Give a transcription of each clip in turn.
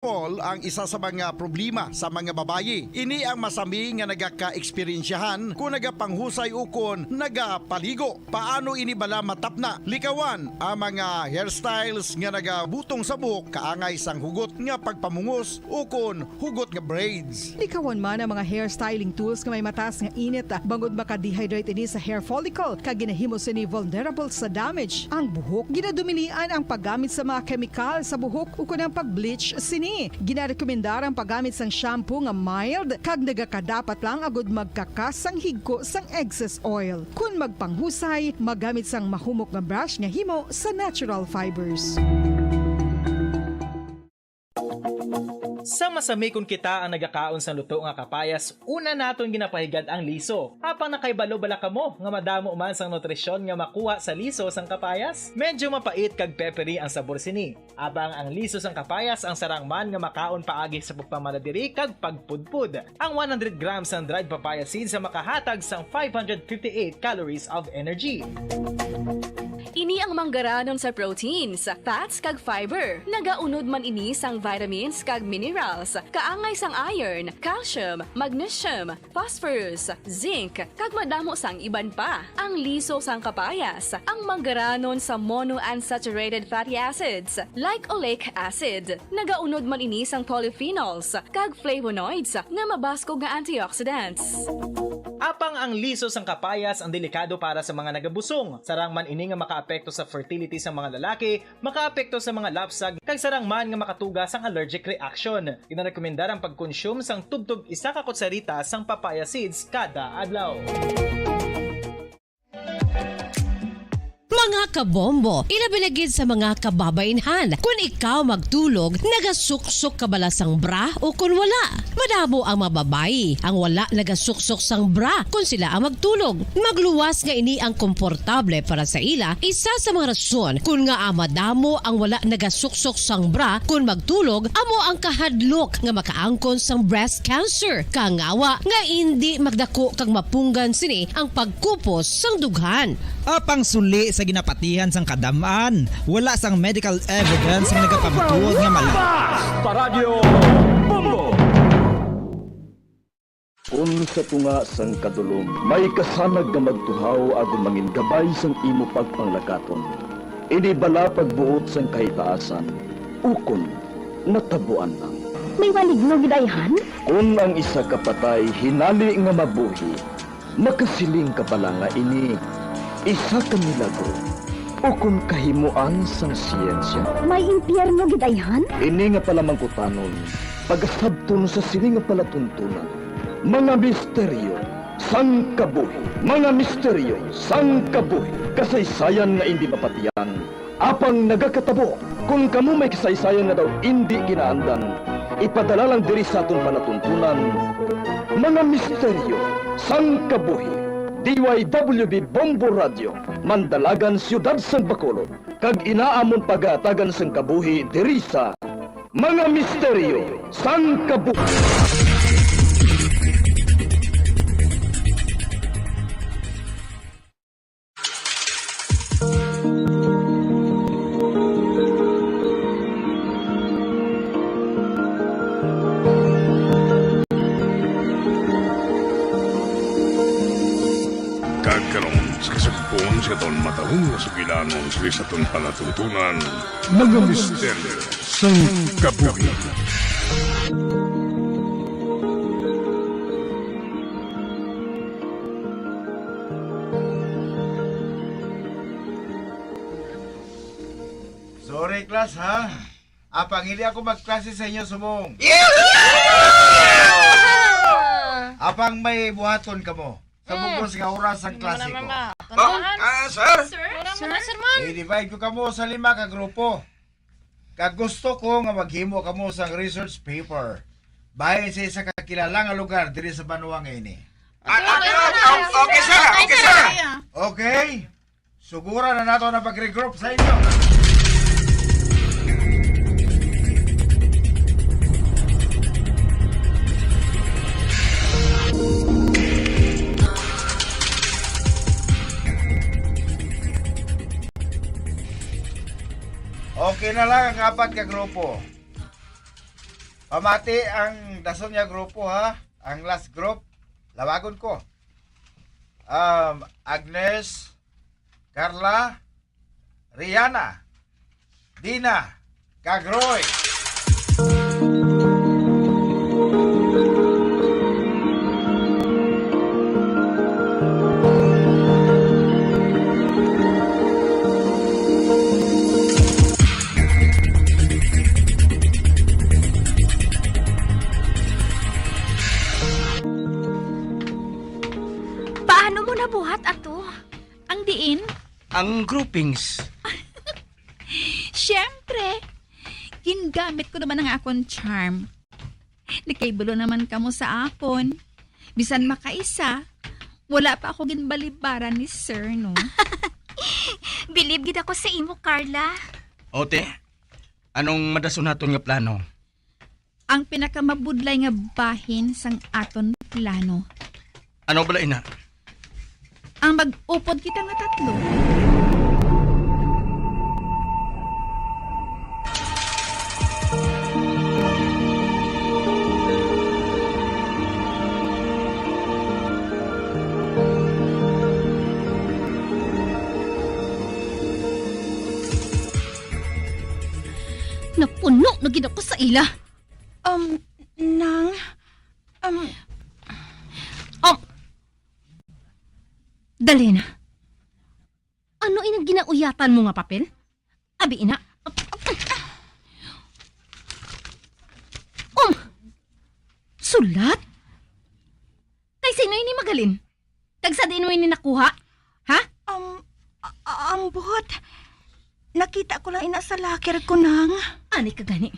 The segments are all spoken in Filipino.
Ang isa sa mga problema sa mga babayi. Ini ang masami nga nagaka-eksperyensyahan kung nagapanghusay ukon nagapaligo. Paano ini bala matapna? Likawan ang mga hairstyles nga nagabutong sa buhok kaangay sang hugot nga pagpamungos ukon hugot nga braids. Likawan man ang mga hairstyling tools nga may mataas nga init bangod maka-dehydrate ini sa hair follicle kag ginahimo sini vulnerable sa damage ang buhok. Ginadumilian ang paggamit sa mga chemical sa buhok ukon ang pag-bleach sini. Ginarekomendar ang paggamit sang shampoo nga mild kag nagakadapat lang agud magkakas sang higko sang excess oil. Kung magpanghusay, magamit sang mahumok nga brush nga himo sa natural fibers. Sa masami kung kita ang nagakaon sa luto nga kapayas, una naton ginapahigad ang liso. Apang nakaibalo bala kamo nga madamo man sang nutrisyon nga makuha sa liso sang kapayas? Medyo mapait kag peppery ang sabor sini. Abang ang liso sang kapayas ang sarang man nga makaon paagi sa pagpamaladiri kag pagpudpud. Ang 100 grams ng dried papaya seeds sa makahatag sang 558 calories of energy. Ini ang manggaranon sa proteins, fats kag fiber. Nagaunod man ini sang vitamins kag minerals, kaangay sang iron, calcium, magnesium, phosphorus, zinc, kag madamo sang iban pa. Ang liso sang kapayas, ang manggaranon sa monounsaturated fatty acids like oleic acid. Nagaunod man ini sang polyphenols kag flavonoids nga mabaskog nga antioxidants. Apang ang liso sang kapayas ang delikado para sa mga nagabusong. Sarang man ini nga makaapekto sa fertility sa mga lalaki, makaapekto sa mga lapsag, kag sarang man nga makatuga sang allergic reaction. Ginarekomendar ang pagkonsume sang tubtog isa ka kutsarita sang papaya seeds kada adlaw. Mga kabombo, ilabilagid sa mga kababainhan. Kung ikaw magtulog, nagasuksok ka bala sang bra o kung wala. Madamo ang mababayi ang wala nagasuksok sang bra kung sila ang magtulog. Magluwas nga ini ang komportable para sa ila. Isa sa mga rason kung nga madamo ang wala nagasuksok sang bra kung magtulog, amo ang kahadlok nga makaangkon sang breast cancer. Kangawa nga hindi magdako kag mapunggan sini ang pagkupos sang dughan. Apang suli sa ginapatihan sang kadamaan, wala sang medical evidence nga nagapamatuod nga malakas. Paradyo Bombo! Kung sa tunga sang kadulom, may kasanag nga magtuhaw agon mangin gabay sang imo pagpanglakaton. Ini bala pagbuot sang kahitaasan, ukon natabuan lang. May maligno gidayhan? Kung ang isa kapatay hinali nga mabuhi, makasiling ka bala nga ini isa ka milagro o kung kahimuan sang siyensya. May impyerno gidayhan? Ini nga pala mangkutanon, pagasabton sa sini nga palatuntunan. Mga misteryo sang kabuhi. Mga misteryo sang kabuhi. Kasaysayan nga hindi mapatiyan. Apang nagakatabo, kung kamo may kasaysayan nga daw hindi ginaandan, ipadala lang diri sa atong palatuntunan. Mga misteryo sang kabuhi. DYWB Bombo Radio, Mandalagan, Siyudad sang Bacolod, kag inaamon pagatagan sang kabuhi diri sa Mga Misteryo sang Kabuhi. Sa taon matahong na sugilanon sa taon palatuntunan, mga misteryo sang kabuhi. Sorry, class, ha? Apang hindi ako magklase sa inyo sumong. Apang may buhaton ka mo. Sa bugos nga oras ang klase ko. Sir? I-divide ko kamo sa 5 ka grupo. Kag gusto ko nga maghimo kamo sa research paper. Bahin sa isa kakilala nga lugar diri sa Banwa nga ini. Okay, sir! Okay, sir! Okay? Sugura na nato na pag-regroup sa inyo. Okay na lang ang 4 ka grupo. Pamati ang dason niya grupo ha. Ang last group, lawagon ko. Agnes, Carla, Rihanna, Dina, Kagroy. Paano mo nabuhat ato? Ang diin? Ang groupings. Siyempre, gingamit ko naman ang akong charm. Nakaibalo naman kamo sa akon. Bisan makaisa, wala pa ako ginbalibaran ni Sir, no? Believe gid ako sa imo, Carla. Ote, anong madason naton nga plano? Ang pinakamabudlay nga bahin sang aton plano. Ano bala ina? Ang mag-upod kita nga tatlo. Napuno na gid ako sa ila. Nang... Dali na. Ano inang ginauyatan mo nga papel? Abi ina. Sulat? Kay sino ini magalin? Tagsa din mo ini nakuha? Ha? Ang buhot. Nakita ko lang ina sa locker ko nang. Ani ka gani?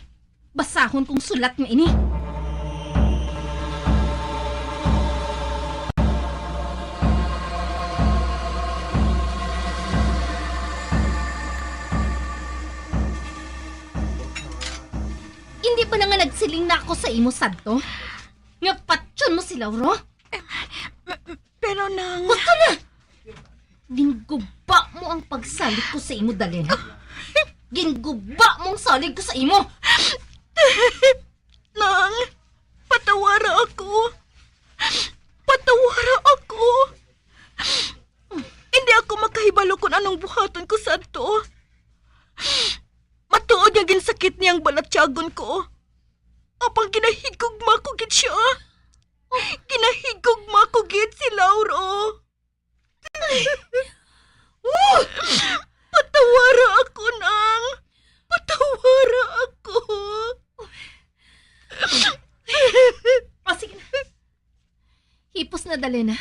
Basahon kong sulat nga ini. Hindi ba na nga nagsiling na ako sa imo sadto? Nga patsyon mo si Lauro? Pero nang... Basta na! Ginguba mo ang pagsalig ko sa imo, Dalena. Ginguba mo ang salig ko sa imo. Nang, patawara ako. Patawara ako. Hindi ako makahibalo kung anong buhaton ko sa to. Matuod niya ginsakit niyang balatyagon ko. Apang ginahigugma ko gid siya. Ginahigugma ko gid si Lauro. Patawara ako, nang. Patawara ako. Sige na. Hipos na, Dalena.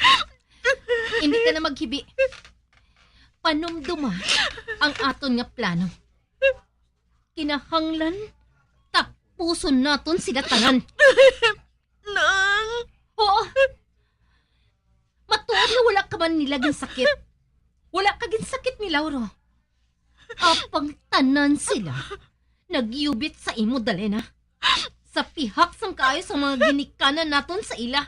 Hindi ka na maghibi. Panumduma ang aton nga plano. Kinahanglan, tapuson naton sila tanan. Nang. Oo. Matuod na wala ka man nila sakit. Wala ka sakit ni Lauro. Apang tanan sila, nagyubit sa imo, Dalena. Sa pihak sang kaayo sa mga ginikanan naton sa ila.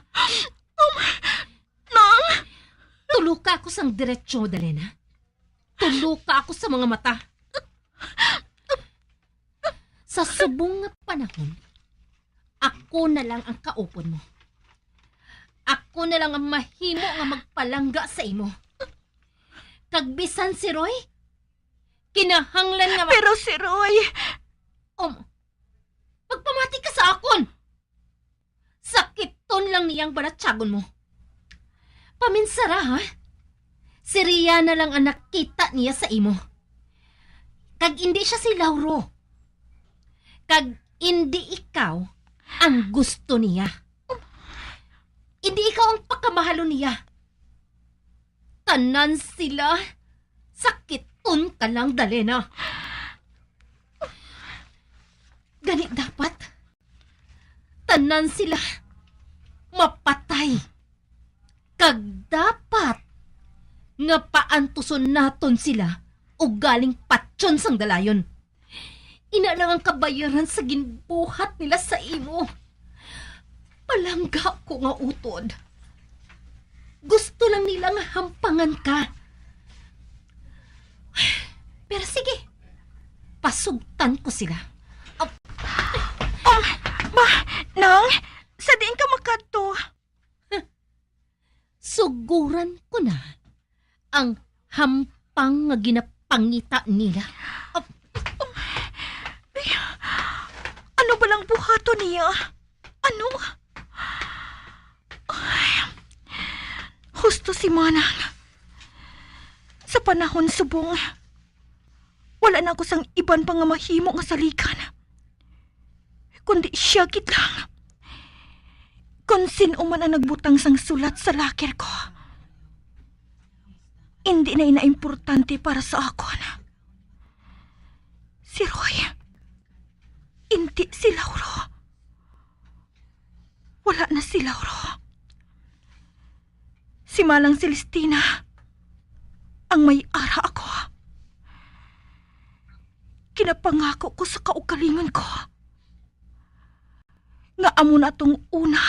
Nang. Tulo ka ako sang diretsyo, Dalena. Tulo ka ako sa mga mata. Sa subong nga panahon, ako na lang ang kaupon mo. Ako na lang ang mahimo nga magpalangga sa imo. Kagbisan si Roy, kinahanglan nga... Pero si Roy... Pagpamati ka sa akon! Sakiton lang niyang balatsagon mo. Paminsara, ha? Si Rihanna lang ang nakita niya sa imo. Kag hindi siya si Lauro. Kag hindi ikaw ang gusto niya. Hindi ikaw ang pakamahalo niya. Tanan sila. Sakiton ka lang, Dalena. Ganit dapat. Tanan sila. Mapatay. Kag dapat nga paantuson naton sila o galing patsyon sang dalayon. Ina lang ang kabayaran sa ginbuhat nila sa imo. Palangga ko nga utod. Gusto lang nilang hampangan ka. Pero sige, pasugtan ko sila. Ma! Nang, sa diin ka makadto. Suguran ko na ang hampang nga ginapangita nila. Ano ba lang buhato niya? Ano? Ay, husto si Manang. Sa panahon subong, wala na ako sang iban pang nga mahimo nga salikan. Kundi siya gid lang. Kung sino man ang nagbutang sang sulat sa lakir ko, hindi na inaimportante para sa akon. Si Roy, hindi si Lauro. Wala na si Lauro. Si Malang Celestina ang may ara ako. Kinapangako ko sa kaugalingon ko nga amo na tong una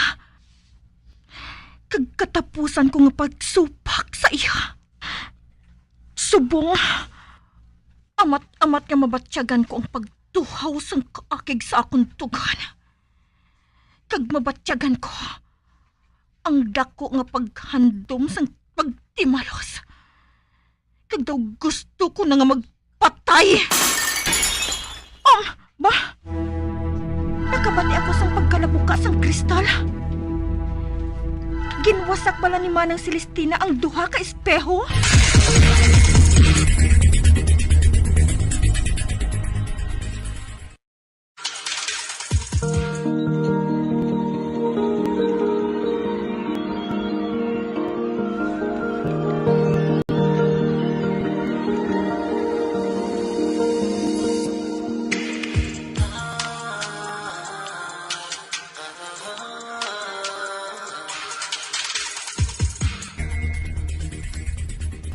kag katapusan ko nga pagsupak sa iya. Subong amat nga mabatyagan ko ang pagtuhaw sang kaakig sa akong tugan. Kag mabatyagan ko ang dako nga paghandom sang pagtimalos. Kag daw gusto ko na nga magpatay. Ba? Nakabati ako sang pagkalabuka sang kristal. Ginwasak bala ni Manang Celestina ang duha ka espeho?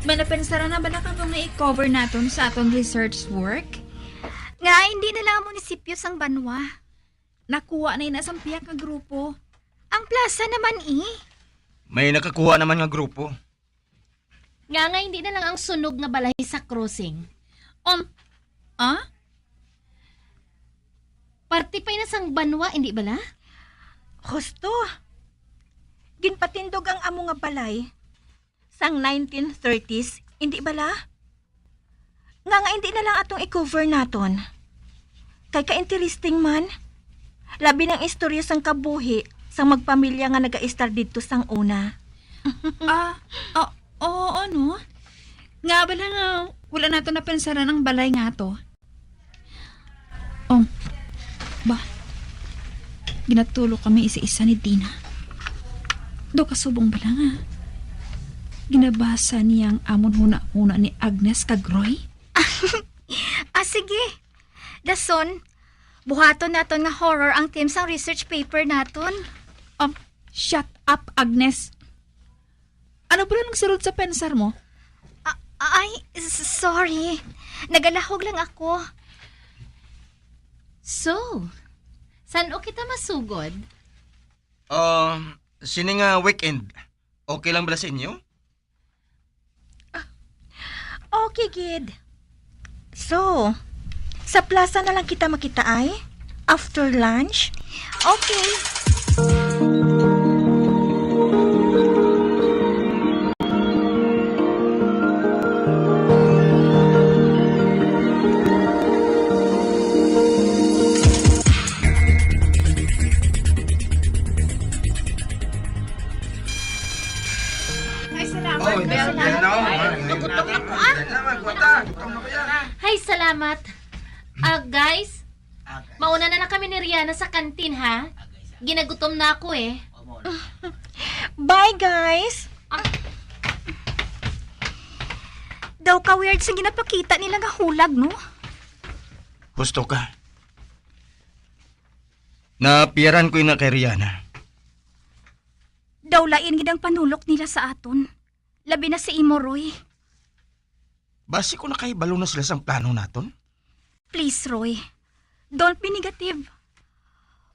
Manapensara na ba na kang na-cover naton sa aton research work? Nga, hindi na lang ang munisipyo sang Banwa. Nakuha na inasampiyak nga grupo. Ang plaza naman May nakakuha naman nga grupo. Nga hindi na lang ang sunog nga balay sa crossing. Party pa na sang Banwa, hindi bala? Husto. Ginpatindog ang amo nga balay sang 1930s, hindi bala? Nga hindi na lang atong i-cover naton. Kay ka-interesting man. Labi ng istorya sang kabuhi sang magpamilya nga naga-star dito sang una. Oo, no? Nga bala nga, wala nato na pensaran ang balay nga to. Ginatulo kami isa-isa ni Dina. Do kasubong bala nga. Ginabasa niyang amon huna-huna ni Agnes Kagroy? Sige. Dason, buhaton naton nga horror ang team sang research paper naton. Shut up, Agnes. Ano ba lang nagsulod sa pensar mo? Sorry. Nagalahog lang ako. So, saan o kita masugod? Sini nga weekend. Okay lang ba sa inyo? Okay, kid. So, sa plaza na lang kita makita ay? After lunch? Okay. Hay, salamat. Guys, mauna na kami ni Rihanna sa kantin, ha? Ginagutom na ako, eh. Bye, guys. Daw ka weird sa ginapakita nila nga hulag, no? Gusto ka. Napiyaran ko na kay Rihanna. Daw lain gidang panulok nila sa aton. Labi na si Imo, Roy. Basi ko na kay balo na sila sang plano naton. Please, Roy. Don't be negative.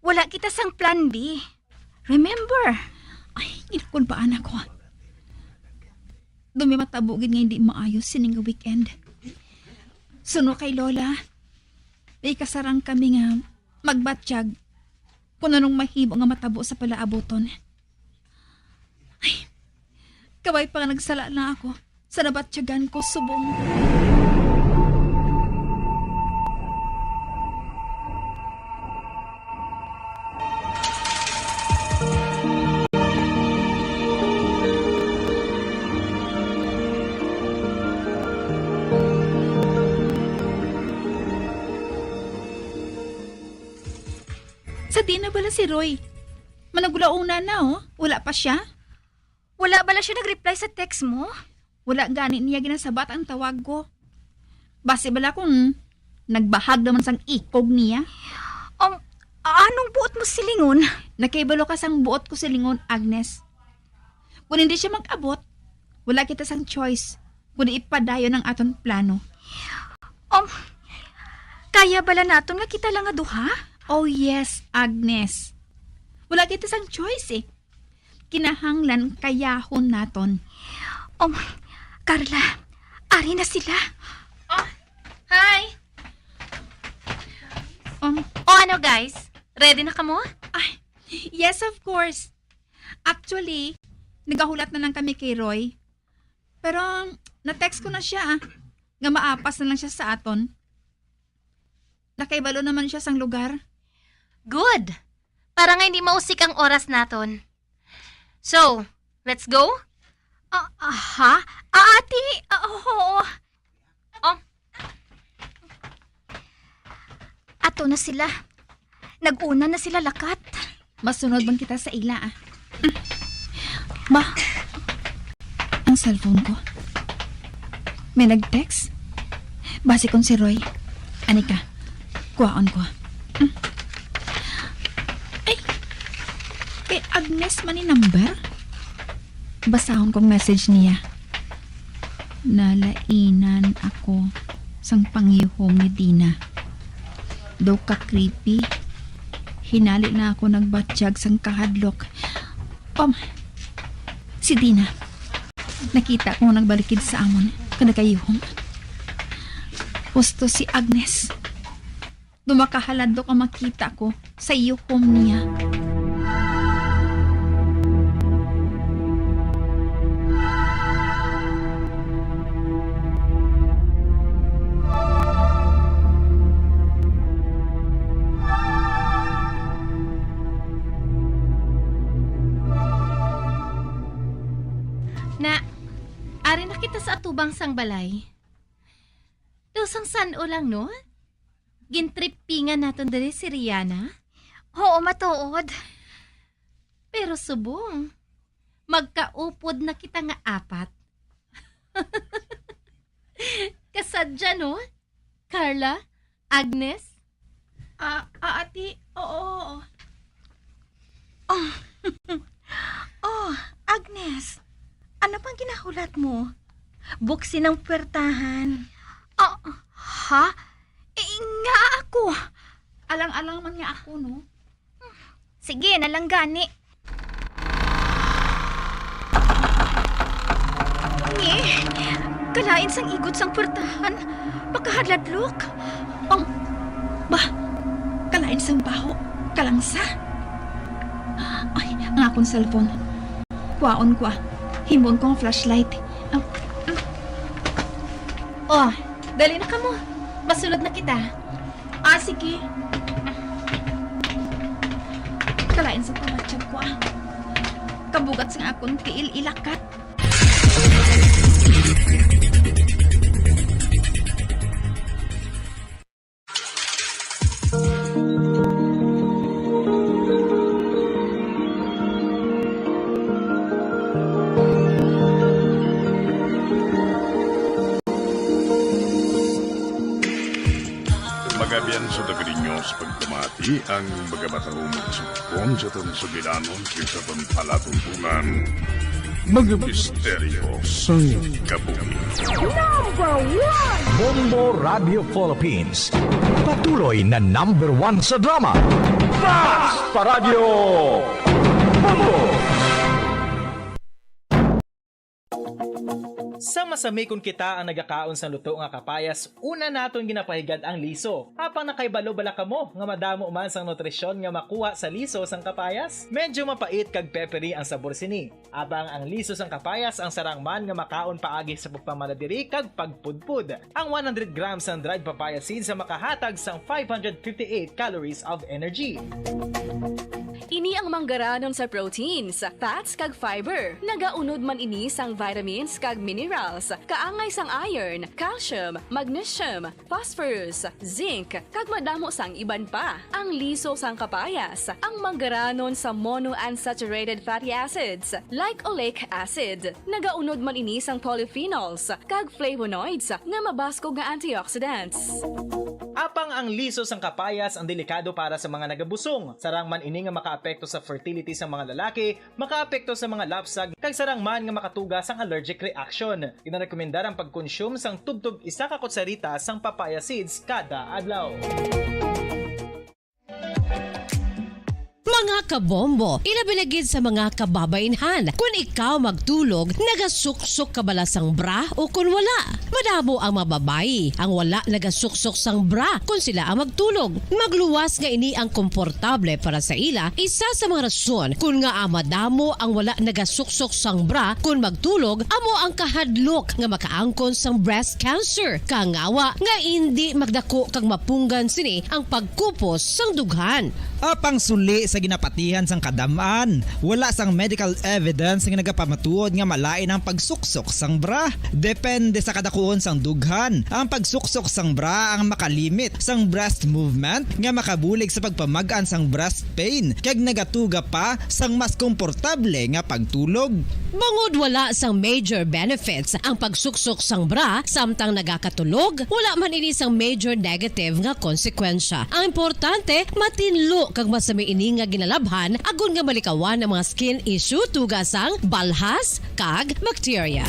Wala kita sang plan B. Remember? Ay, inakon ba anak ko? Dumi matabugin nga hindi maayos sining weekend. Suno kay Lola. May kasarang kami nga magbatsyag. kung anong mahimo nga matabo sa palaaboton. Ay, kaway pa nga nagsala na ako sa nabatsyagan ko subong. Sa di na bala si Roy? Managulauna na oh. Wala pa siya? Wala bala siya nag-reply sa text mo? Wala gani niya ginasabat ang tawag ko. Base bala kung nagbahag naman sang ikog niya. Anong buot mo silingon? Nakaibalo ka sang buot ko silingon, Agnes. Kung hindi siya mag-abot, wala kita sang choice kundi ipadayon ang aton plano. Kaya bala naton nga kita lang nga duha? Oh yes, Agnes. Wala kita sang choice eh. Kinahanglan kayahon naton. Carla, ari na sila. Hi! Ano guys? Ready na ka mo? Ay, yes of course. Actually, nagahulat na lang kami kay Roy. Pero, na-text ko na siya nga maapas na lang siya sa aton. Nakaibalo naman siya sang lugar. Good! Para nga hindi mausik ang oras naton. So, let's go? Ate, oo. Ato na sila. Nag-una na sila lakat. Masunod bang kita sa ila Ma, ang cellphone ko. May nag-text? Base kong si Roy. Anika, kuhaon ko. Ay, kay Agnes man ni number? Basahon kong message niya. Nalainan ako sang pangihom ni Dina. Do ka creepy. Hinali na ako nagbatsyag sang kahadlok. Si Dina. Nakita ko nagbalikid sa amon kada kayuhom. Gusto si Agnes. Dumakahaladok ang makita ko sa yuhom niya. Ari na kita sa atubang sang balay. Dosang sano lang, no? Gintrippingan naton dali si Rihanna. Oo, matuod. Pero subong, magkaupod na kita nga apat. Kasadya, no? Carla? Agnes? Ate, oo. Agnes. Ano pang ginahulat mo? Buksin ang puwertahan. Nga ako. Alang-alang man nga ako, no? Sige, nalanggani. Kalain sang igot sang puwertahan. Pagkahadladlok. Kalain sang baho. Kalangsa. Ay, ang akong cellphone. Kuwaon ko Himbon ko ang flashlight. Dali na ka mo. Masulod na kita. Sige. Kalain sa pamatsyag ko Kabugat sa akong tiil ilakat. Magabian sa dagrinyo sa pagtumati ang magabatahong magsupon sa itong sugilanon sa itong palatuntunan. Mga misteryo sa kabuhi. Bombo Radio Philippines. Patuloy na #1 sa drama. Basta Radio Bombo! Sa masami kung kita ang nagakaon sa luto nga kapayas, una naton ginapahigad ang liso. Apang nakaibalo-bala kamo nga madamo man sang nutrisyon nga makuha sa liso sang kapayas. Medyo mapait kag peppery ang sabor sini. Abang ang liso sang kapayas ang sarang man nga makaon paagi sa pagpamaladiri kag pagpudpud. Ang 100 grams ng dried papaya seeds sa makahatag sang 558 calories of energy. Ini ang manggaranon sa proteins, fats kag fiber. Nagaunod man ini sang vitamins kag minerals, kaangay sang iron, calcium, magnesium, phosphorus, zinc, kag madamo sang iban pa. Ang liso sang kapayas, ang manggaranon sa monounsaturated fatty acids like oleic acid. Nagaunod man ini sang polyphenols kag flavonoids nga mabaskog nga antioxidants. Apang ang liso sang kapayas ang delikado para sa mga nagabusong. Sarang man ini nga makaapekto sa fertility sa mga lalaki, makaapekto sa mga lapsag, kag sarang man nga makatuga sang allergic reaction. Ginarekomendar ang pagkonsume sang tubtub 1 ka kutsarita sang papaya seeds kada adlaw. Mga kabombo, ilabilagid sa mga kababainhan. Kung ikaw magtulog, nagasuksok ka bala sang bra o kung wala. Madamo ang mababayi ang wala nagasuksok sang bra kung sila ang magtulog. Magluwas nga ini ang komportable para sa ila. Isa sa mga rason kung nga madamo ang wala nagasuksok sang bra kung magtulog, amo ang kahadlok nga makaangkon sang breast cancer. Kangawa nga hindi magdako kag mapunggan sini ang pagkupos sang dughan. Apang suli sa ginapatihan sang kadamaan, wala sang medical evidence nga nagapamatuod nga malain ang pagsuksok sang bra. Depende sa kadakuon sang dughan. Ang pagsuksok sang bra ang makalimit sang breast movement nga makabulig sa pagpamagaan sang breast pain kag nagatuga pa sang mas komportable nga pagtulog. Bangod wala sang major benefits ang pagsuksok sang bra samtang nagakatulog, wala man ini sang major negative nga konsekwensya. Ang importante, matinlo kag masami ini nga ginalabhan agon nga malikawan ang mga skin issue tugasang balhas kag bacteria.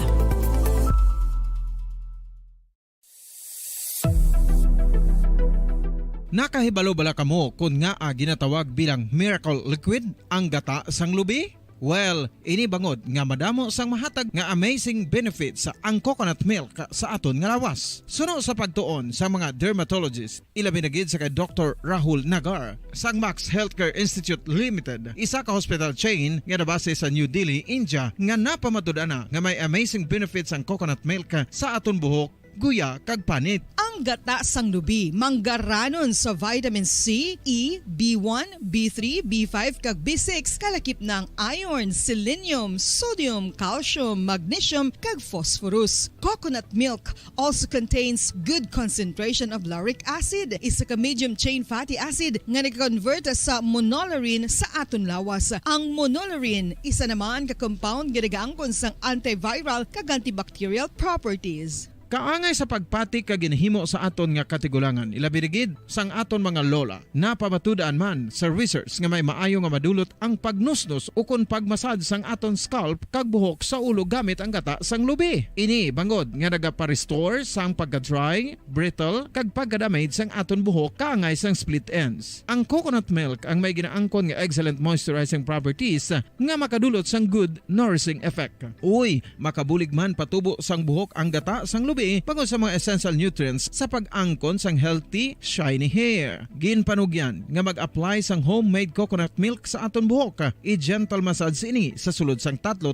Nakahibalo bala kamo kung nga ginatawag bilang miracle liquid ang gata sang lubi? Well, ini bangod nga madamo sang mahatag nga amazing benefits sa ang coconut milk sa aton nga lawas. Suno sa pagtuon sa mga dermatologist, ilabi na gid sa kay Dr. Rahul Nagar sang Max Healthcare Institute Limited, isa ka hospital chain nga nabase sa New Delhi, India, nga napamatud-ana nga may amazing benefits ang coconut milk sa aton buhok, guya kag panit. Ang gata sang lubi manggaranon sa vitamin C, E, B1, B3, B5 kag B6 kalakip ng iron, selenium, sodium, calcium, magnesium kag phosphorus. Coconut milk also contains good concentration of lauric acid, isa ka medium chain fatty acid nga nag-convert sa monolarin sa aton lawas. Ang monolarin isa naman ka compound nga nagaangkon sang antiviral kag antibacterial properties. Kaangay sa pagpati ka ginhimo sa aton nga katigulangan, ilabirigid sang aton mga lola, napamatudan man sa research nga may maayo nga madulot ang pagnusnos o kon pagmasad sang aton scalp kag buhok sa ulo gamit ang gata sang lubi. Ini bangod nga nagapa-restore sang pagka-dry, brittle kag pagka-damage sang aton buhok kaangay sang split ends. Ang coconut milk ang may ginaangkon nga excellent moisturizing properties nga makadulot sang good nourishing effect. Uy, makabulig man patubo sang buhok ang gata sang lubi bangod sa mga essential nutrients sa pag-angkon sang healthy, shiny hair. Ginpanugyan nga mag-apply sang homemade coconut milk sa aton buhok. I-gentle massage ini sa sulod sang 3-5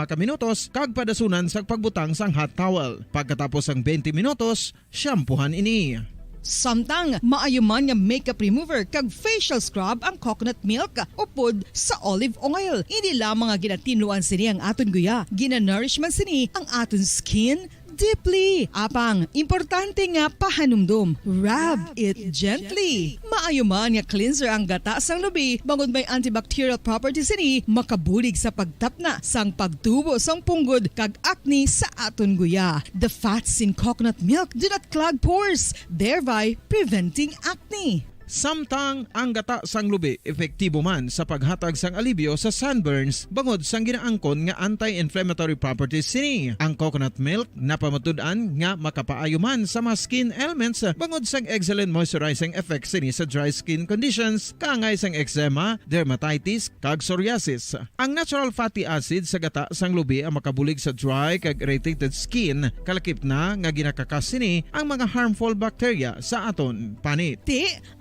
ka minutos kag padasunan sa pagbutang sang hot towel. Pagkatapos sang 20 minutos, shampoohan ini. Samtang maayuman nga makeup remover kag facial scrub ang coconut milk upod sa olive oil. Hindi lamang nga ginatinuan sini ang aton guya, ginanourish man sini ang aton skin deeply. Apang, importante nga pahanumdum. Rub it gently. Maayo man nga cleanser ang gata sang lubi, bangod may antibacterial properties ini, makabulig sa pagtapna sang pagtubo sang punggod kag acne sa aton guya. The fats in coconut milk do not clog pores, thereby preventing acne. Samtang ang gata sang lubi epektibo man sa paghatag sang alibyo sa sunburns bangod sang ginaangkon nga anti-inflammatory properties sini. Ang coconut milk napamatud-an nga makapaayo man sa mga skin ailments bangod sang excellent moisturizing effect sini sa dry skin conditions kaangay sang eczema, dermatitis kag psoriasis. Ang natural fatty acid sa gata sang lubi ang makabulig sa dry kag irritated skin kalakip na nga ginakakas sini ang mga harmful bacteria sa aton panit.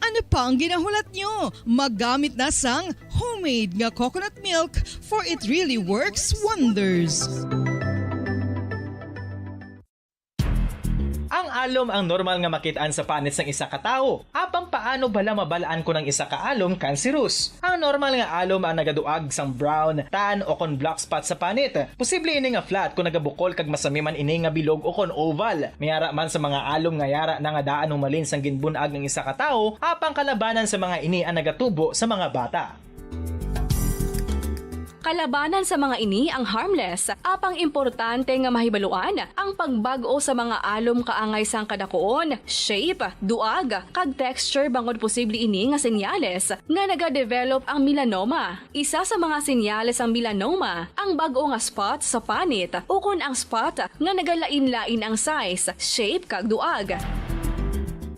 Ano pa ang ginahulat nyo? Maggamit na sang homemade nga coconut milk for it really works wonders. Ang alom ang normal nga makitaan sa panit sang isa ka tawo. Apang paano bala mabalaan ko ng isa ka alom cancerous? Ang normal nga alom ang nagaduag sang brown, tan o kon black spot sa panit. Posible ini nga flat kung nagabukol kag masami man ini nga bilog o kon oval. Mayara man sa mga alom nga yara na nga daan humalin sang ginbunag ng isa ka tawo, apang kalabanan sa mga ini ang nagatubo sa mga bata. Kalabanan sa mga ini ang harmless, apang importante nga mahibaluan ang pagbag-o sa mga alom kaangay sang kadakuon, shape, duag, kag texture bangod posible ini nga senyales nga nagadevelop ang melanoma. Isa sa mga senyales ang melanoma, ang bag-o nga spot sa panit o kun ang spot nga nagalain-lain ang size, shape kag duag.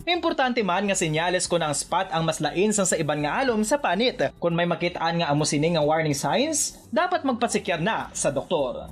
Importante man nga senyales kung ang spot ang mas lain sang sa iban nga alom sa panit. Kung may makitaan nga amo sini nga warning signs, dapat magpasikyar na sa doktor.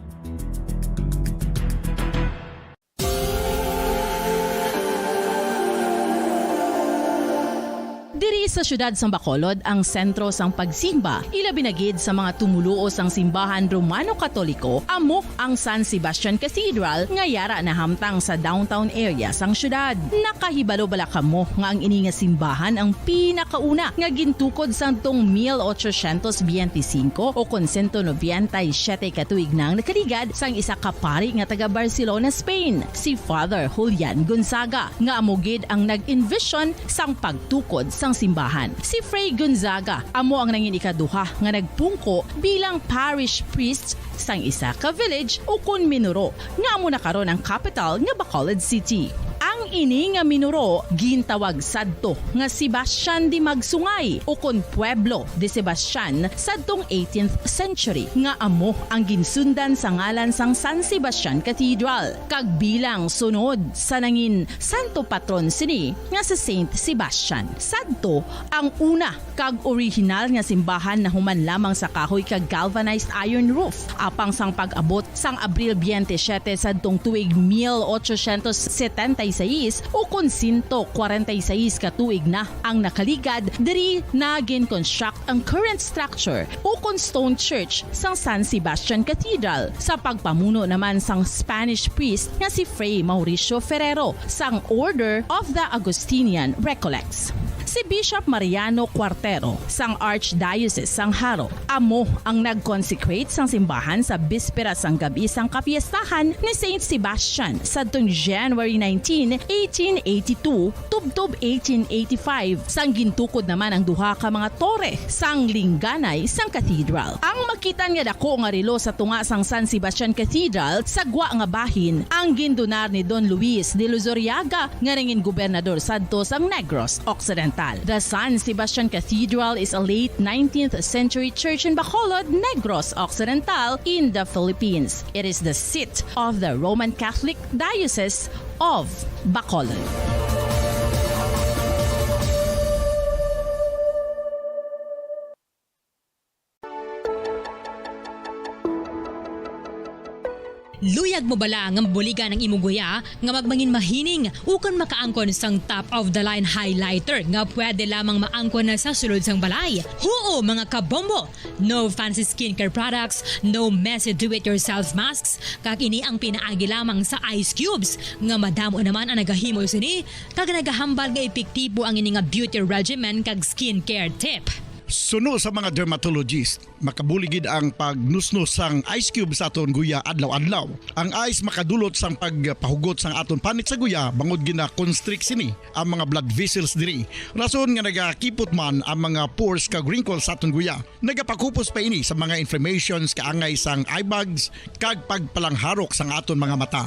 Diri sa syudad sang Bacolod ang sentro sang pagsimba, ilabi na gid sa mga tumuluo sang simbahan Romano-Katoliko, amo ang San Sebastian Cathedral nga yara na hamtang sa downtown area sang syudad. Nakahibalo bala kamo nga ang ini nga simbahan ang pinakauna nga gintukod sang tong 1825 o kon 197 katuig nang nakaligad sang isa ka pari nga taga Barcelona, Spain, si Father Julian Gonzaga, nga amo gid ang nag-envision sang pagtukod sang simbahan. Si Fray Gonzaga amo ang nangin ikaduha nga nagpungko bilang parish priest sang isa ka village o kun minuro nga amo na karon ang capital nga Bacolod City. Ang ini nga minuro gintawag sadto nga Sebastian de Magsungay o kon Pueblo de Sebastian sadtong 18th century nga amo ang ginsundan sa ngalan sang San Sebastian Cathedral kag bilang sunod sa nangin santo patron sini nga si Saint Sebastian. Sadto ang una kag original nga simbahan na human lamang sa kahoy kag galvanized iron roof apang sang pag-abot sang Abril 27 sadtong tuig 1876 o kon 146 katuig na ang nakaligad diri na gin-construct ang current structure o kon stone church sang San Sebastian Cathedral sa pagpamuno naman sang Spanish priest nga si Fray Mauricio Ferrero sang Order of the Augustinian Recollects. Si Bishop Mariano Cuartero sang Archdiocese sang Haro amo ang nag-consecrate sang simbahan sa bispera sang gabi sang kapiestahan ni Saint Sebastian sadtong January 19, 1882 tubtob 1885 sang gintukod naman ang duha ka mga tore sang lingganay sang cathedral. Ang makitan nga dako nga relo sa tunga sang San Sebastian Cathedral sa gwa nga bahin ang gindonar ni Don Luis de Luzuriaga nga nangin gobernador sadto sang Negros Occidental. The San Sebastian Cathedral is a late 19th century church in Bacolod, Negros Occidental in the Philippines. It is the seat of the Roman Catholic Diocese of Bacolod. Luyag mo bala nga buliga ng imuguya nga magmangin mahining ukon makaangkon sang top of the line highlighter nga pwede lamang maangkon na sa sulod sang balay. Huo mga kabombo! No fancy skincare products, no messy do-it-yourself masks, kag ini ang pinaagi lamang sa ice cubes nga madamo naman ang nagahimo sini kag nagahambal nga epektibo ang ini nga beauty regimen kag skincare tip. Suno sa mga dermatologist, makabuligid ang pagnusnos sang ice cube sa aton guya adlaw-adlaw. Ang ice makadulot sang pagpahugot sang aton panit sa guya bangod gina-constrict sini ang mga blood vessels diri. Rason nga nagakipot man ang mga pores kag wrinkles sa aton guya. Nagapakupos pa ini sa mga inflammations kaangay sang eye bags kag pagpalangharok sang aton mga mata.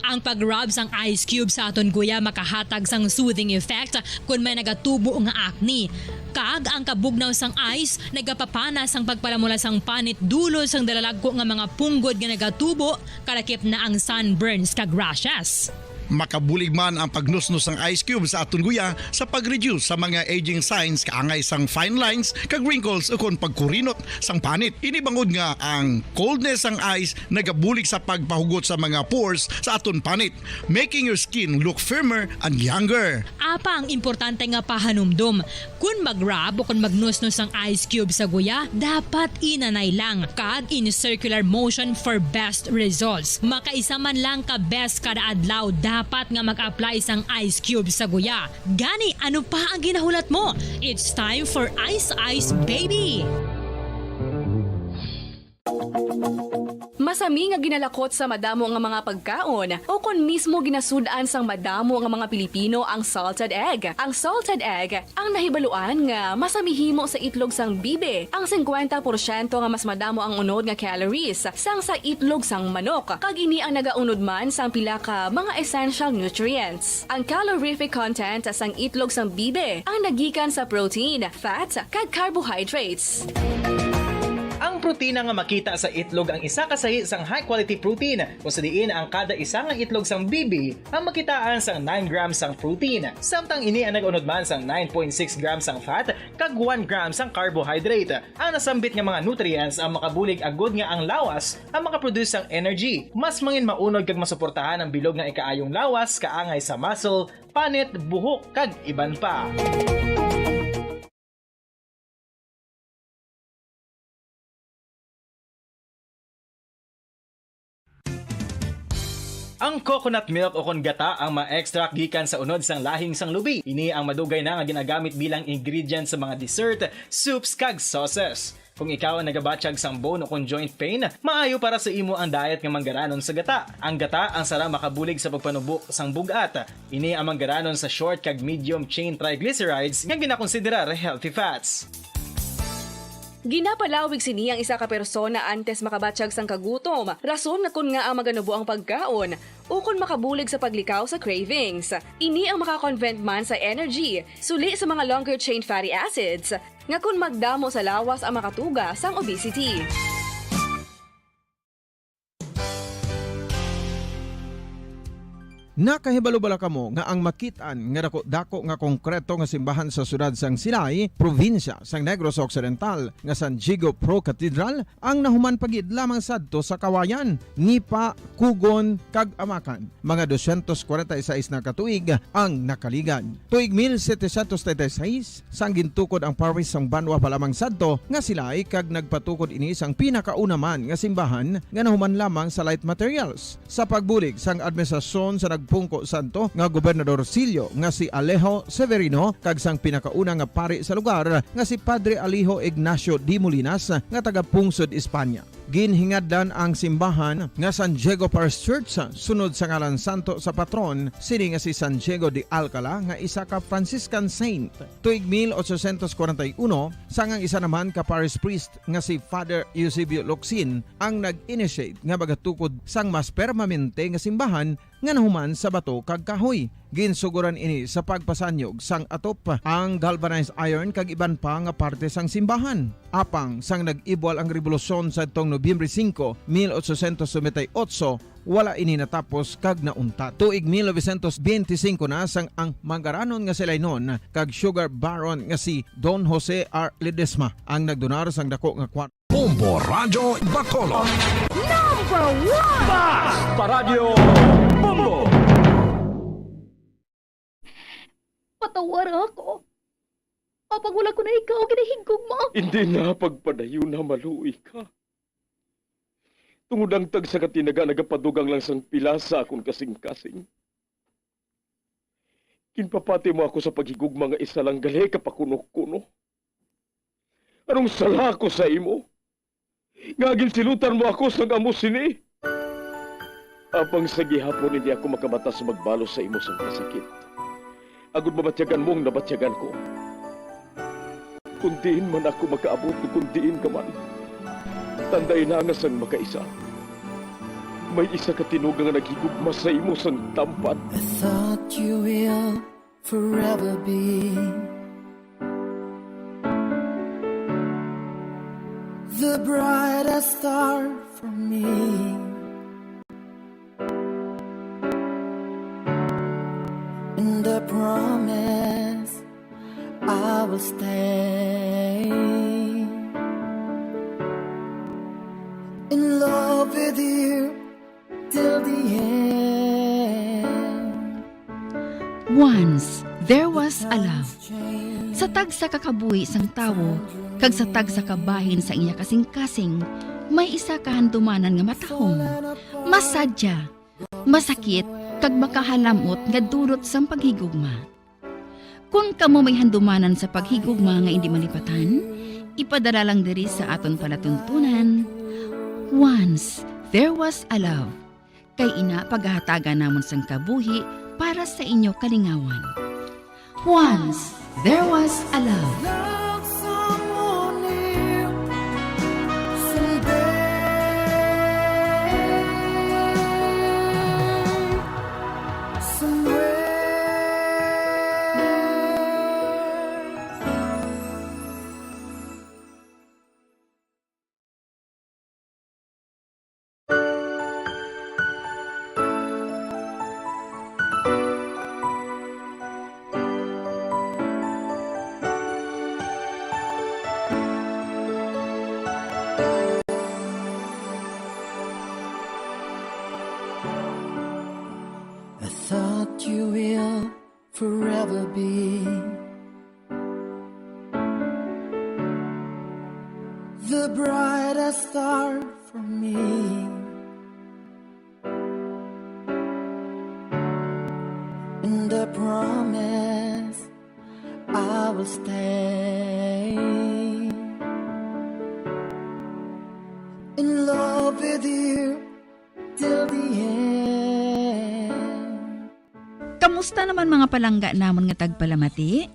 Ang pag-rub sang ice cube sa aton guya makahatag sang soothing effect kung may nagatubo nga acne. Kag ang kabugnaw sang ice nagapapanas ang pagpalamula sang panit dulo sang dalalagko nga mga punggod nga nagatubo kalakip na ang sunburns kag rashes. Makabulig man ang pagnusnos ng ice cube sa aton guya sa pag-reduce sa mga aging signs kaangay sang fine lines kag wrinkles ukon pagkurinot sang panit. Inibangod nga ang coldness sang ice nagabulig sa pagpahugot sa mga pores sa aton panit, making your skin look firmer and younger. Apa ang importante nga pahanumdum, kung mag-rub o kung magnusnos ang ice cube sa guya, dapat inanay lang kag in circular motion for best results. Makaisa man lang ka best kada adlaw, dapat nga mag-apply sang ice cube sa guya. Gani, ano pa ang ginahulat mo? It's time for Ice Ice Baby! Masami nga ginalakot sa madamo nga mga pagkaon o kung mismo ginasudaan sang madamo nga mga Pilipino ang salted egg. Ang salted egg ang nahibaluan nga masamihimo sa itlog sang bibe. Ang 50% nga mas madamo ang unod nga calories sang sa itlog sang manok. Kag ini ang nagaunod man sang pila ka mga essential nutrients. Ang calorific content sang itlog sang bibe ang nagikan sa protein, fat, kag carbohydrates. Ang protina nga makita sa itlog ang isa kasahi sang high quality protein kung sa diin ang kada isa nga itlog sang bibi ang makitaan sang 9 grams sang protein. Samtang ini ang nag-unod man sang 9.6 grams sang fat kag 1 gram sang carbohydrate. Ang nasambit nga mga nutrients ang makabulig agud nga ang lawas ang makaproduce sang energy. Mas mangin maunod kag masuportahan ang bilog nga ikaayong lawas kaangay sa muscle, panit, buhok kag iban pa. Ang coconut milk o kon gata ang ma-extract gikan sa unod sang lahing sang lubi. Ini ang madugay na nga ginagamit bilang ingredient sa mga dessert, soups kag sauces. Kung ikaw ang nagabatsyag sang bone o kon joint pain, maayo para sa imo ang diet nga manggaranon sa gata. Ang gata ang sara makabulig sa pagpanubok sang bugat. Ini ang manggaranon sa short kag medium chain triglycerides nga ginakonsiderar healthy fats. Ginapalawig sini ang isa ka persona antes makabatsyag sang kagutom. Rason na kun nga ang maganubo ang pagkaon o kun makabulig sa paglikaw sa cravings. Ini ang makakonvent man sa energy, suli sa mga longer chain fatty acids, nga kun magdamo sa lawas ang makatuga sang obesity. Nakahibalo bala kamo nga ang makitaan nga dako nga konkreto nga simbahan sa sudad sang Sinay, probinsya sang Negros Occidental nga San Diego Pro Cathedral ang nahuman pagid lamang sadto sa Kawayan, Nipa, Kugon kag Amakan. Mga 246 na katuig ang nakaligan. Tuig 1736 sang gintukod ang parish sang Banwa pa lamang sadto nga sila ay kag nagpatukod ini sang pinakauna man nga simbahan nga nahuman lamang sa light materials. Sa pagbulig sang administrasyon sa Pungko Santo nga Gobernador Silio nga si Alejo Severino kag sang pinakauna nga pari sa lugar nga si Padre Alijo Ignacio D. Molinas nga taga Pungsod, Espanya. Ginhingadlan ang simbahan nga San Diego Parish Church sunod sa ngalan santo sa patron sini nga si San Diego de Alcala nga isa ka Franciscan saint. Tuig 1841 sangang isa naman ka parish priest nga si Father Eusebio Locsin ang nag-initiate nga bagatukod sang mas permanente nga simbahan nga nahuman sa bato kag kahoy. Ginsuguran ini sa pagpasanyog sang atop ang galvanized iron kag iban pa nga parte sang simbahan. Apang sang nag-ibwal ang revolusyon sa tong Nobyembre 5, 1898, wala ini natapos kag nauntat. Tuig 1925 na sang ang manggaranon nga silay non kag sugar baron nga si Don Jose R. Ledesma ang nagdonar sang dako nga kwarto. Bombo Radyo Bacolod. Number 1! Fast Paradyo Bombo! Patawar ako. Kapag wala ko na ikaw, ginahigog mo. Hindi na pagpadayo na maluwi ka. Tungod ang tag sa katinaga nagapadugang lang sang pila sa akong kasing-kasing. Kinpapati mo ako sa paghigog mga isa lang gali kapakuno-kuno. Anong sala ko sa imo? Ngagin silutan mo ako sa amo sini. Apang sa gihapon hindi ako makabatas magbalo sa imo sang kasakit. Agud mabatyagan mong nabatyagan ko. Kundiin man ako makaabot, kundiin ka man. Tanday na nga sang makaisa. may isa ka tinugang nga naghigugma sa imo sang tampat. I thought you will forever be the brightest star for me. And I promise I will stay in love with you till the end. Once, there was a love. Sa tag sa kakabuhi sang tawo, kag sa tag sa kabahin sa iya kasing-kasing, may isa kahandumanan nga matahong. Masadya, masakit, kag makahalamot nga durot sang paghigugma. Kung kamo may handumanan sa paghigugma nga hindi malipatan, ipadala lang diri sa aton palatuntunan. Once, there was a love. Kay ina paghahatagan namon sang kabuhi para sa inyo kalingawan. Once, there was a love. I thought you will forever be the brightest star for me. And I promise I will stay in love with you till the end. Kamusta naman mga palangga namon nga tagpalamati?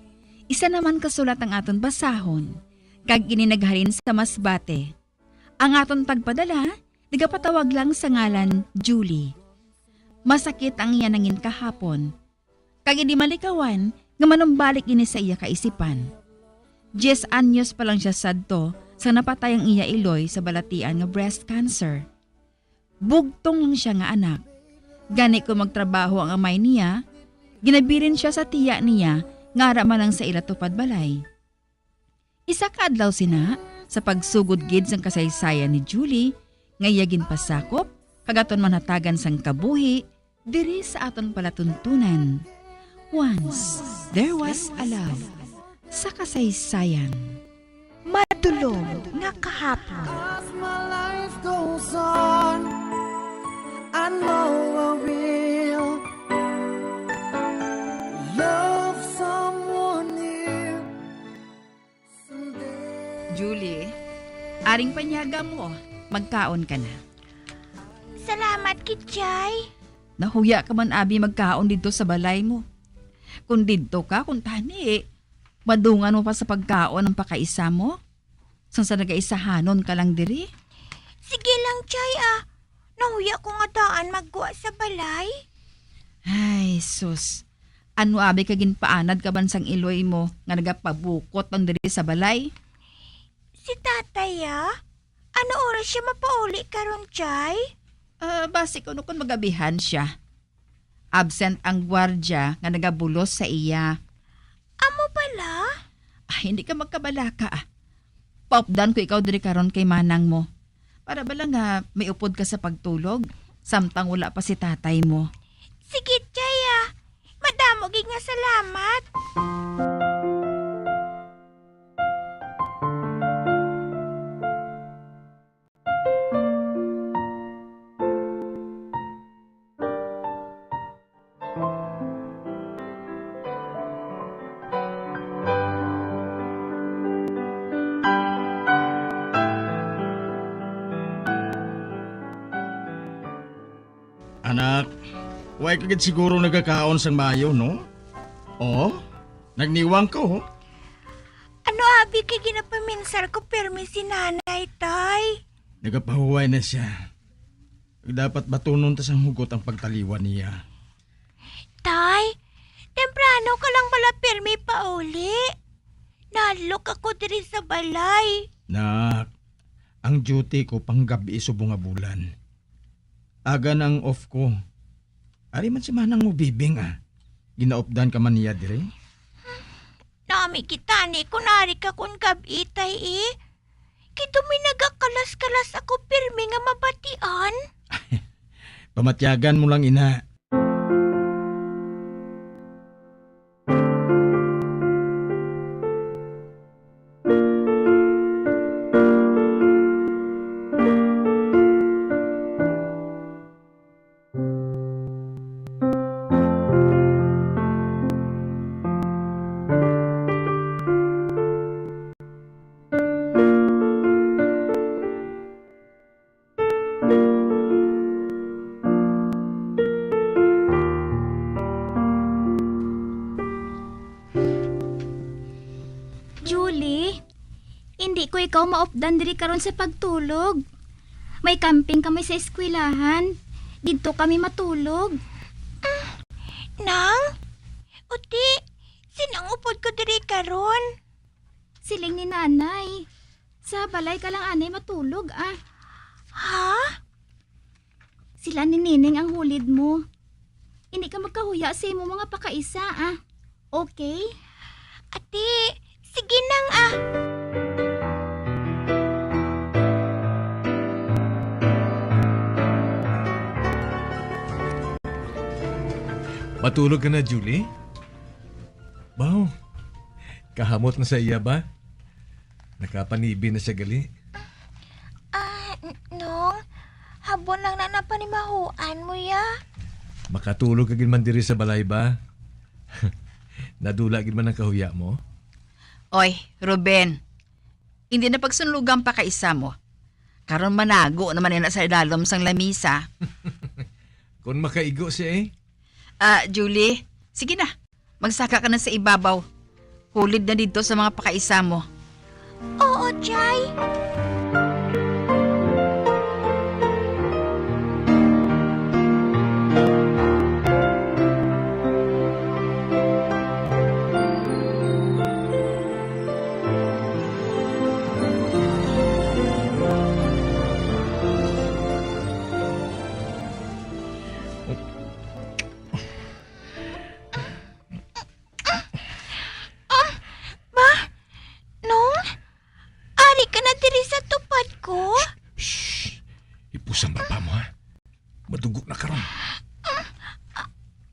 Isa naman kasulat ang aton basahon. Kag ininaghalin sa masbate. Ang aton tagpadala, nagapatawag lang sa ngalan Julie. Masakit ang iya nangin kahapon. Kag hindi malikawan, nga manumbalik ini sa iya kaisipan. 10 anyos pa lang siya sadto sa napatay ang iya iloy sa balatian nga breast cancer. Bugtong lang siya nga anak. Gani ko magtrabaho ang amay niya, ginabirin siya sa tiya niya nga man lang sa ilatupad balay. Isa ka adlaw sina sa pagsugod gid sang kasaysayan ni Julie nga iyagin pasakop kagaton manhatagan sang kabuhi diri sa aton palatuntunan. Once there was a love sa kasaysayan. Madulog nga kahapon. As my life goes on, I know I will love someone new someday. Julie, aring panyaga mo, magkaon ka na. Salamat, Kitchay. Nahuya ka man abi magkaon dito sa balay mo. Kung dito ka, kung tani, madungan mo pa sa pagkaon ng pakaisa mo? Sang sa nagaisahanon ka lang diri? Sige lang, Chay, Nahuya ko nga daan magkuha sa balay. Ay, sus. Ano abi ka ginpaanad ka bansang iloy mo nga nagapabukot pang diri sa balay? Si tatay, Ano oras siya mapauli karon, Chay? Basi kuno kun magabihan siya. Absent ang gwardya nga nagabulos sa iya. Amo pala? Hindi ka magkabalaka. Paupdan ko ikaw diri karon kay manang mo. Para bala nga may upod ka sa pagtulog, samtang wala pa si tatay mo. Sige, Chay, Madamo gid nga salamat. Anak, huwag kagad siguro nagkakaon sang mayo, no? Oh, nagniwang ko. Ano abi kay ginapaminsar ko permi si nanay, tay? Nagapahuway na siya. Dapat batunon ta sang hugot ang pagtaliwan niya. Tay, temprano ka lang pala pirmi pa uli. Nalok ako diri sa balay. Nak, ang duty ko pang gabi subong nga bulan. Aga nang off ko. Ari man si manang mo bibing Ginaopdan ka man niya dire? Nami kita ni kunari ka kun gabi tay Kito may nagakalas-kalas ako pirmi nga mabatian. Pamatyagan mo lang ina. Julie, hindi ko ikaw maopdan diri karon sa pagtulog. May camping kami sa eskwelahan. Dito kami matulog. Nang? Uti, sinang upod ko diri karon? Siling ni nanay. Sa balay ka lang anay matulog Ha? Sila ni Nining ang hulid mo. Hindi ka magkahuya sa imo mga pakaisa Okay? Ati, sige nang Matulog ka na, Julie? Wow, kahamot na sa iya ba? Nakapanibi na siya gali? Nong, habon lang na napanimahuan mo ya. Makatulog ka man diri sa balay ba? Nadula gid man ang kahuya mo? Oy, Ruben. Hindi na pagsunlugan pa ka isa mo. Karon manago naman na sa ilalom sang lamisa. Kung makaigo siya Julie, sige na. Magsaka ka na sa ibabaw. Hulid na dito sa mga pakaisa mo. Oo, Jai. Ipusang baba mo Madugo na karon.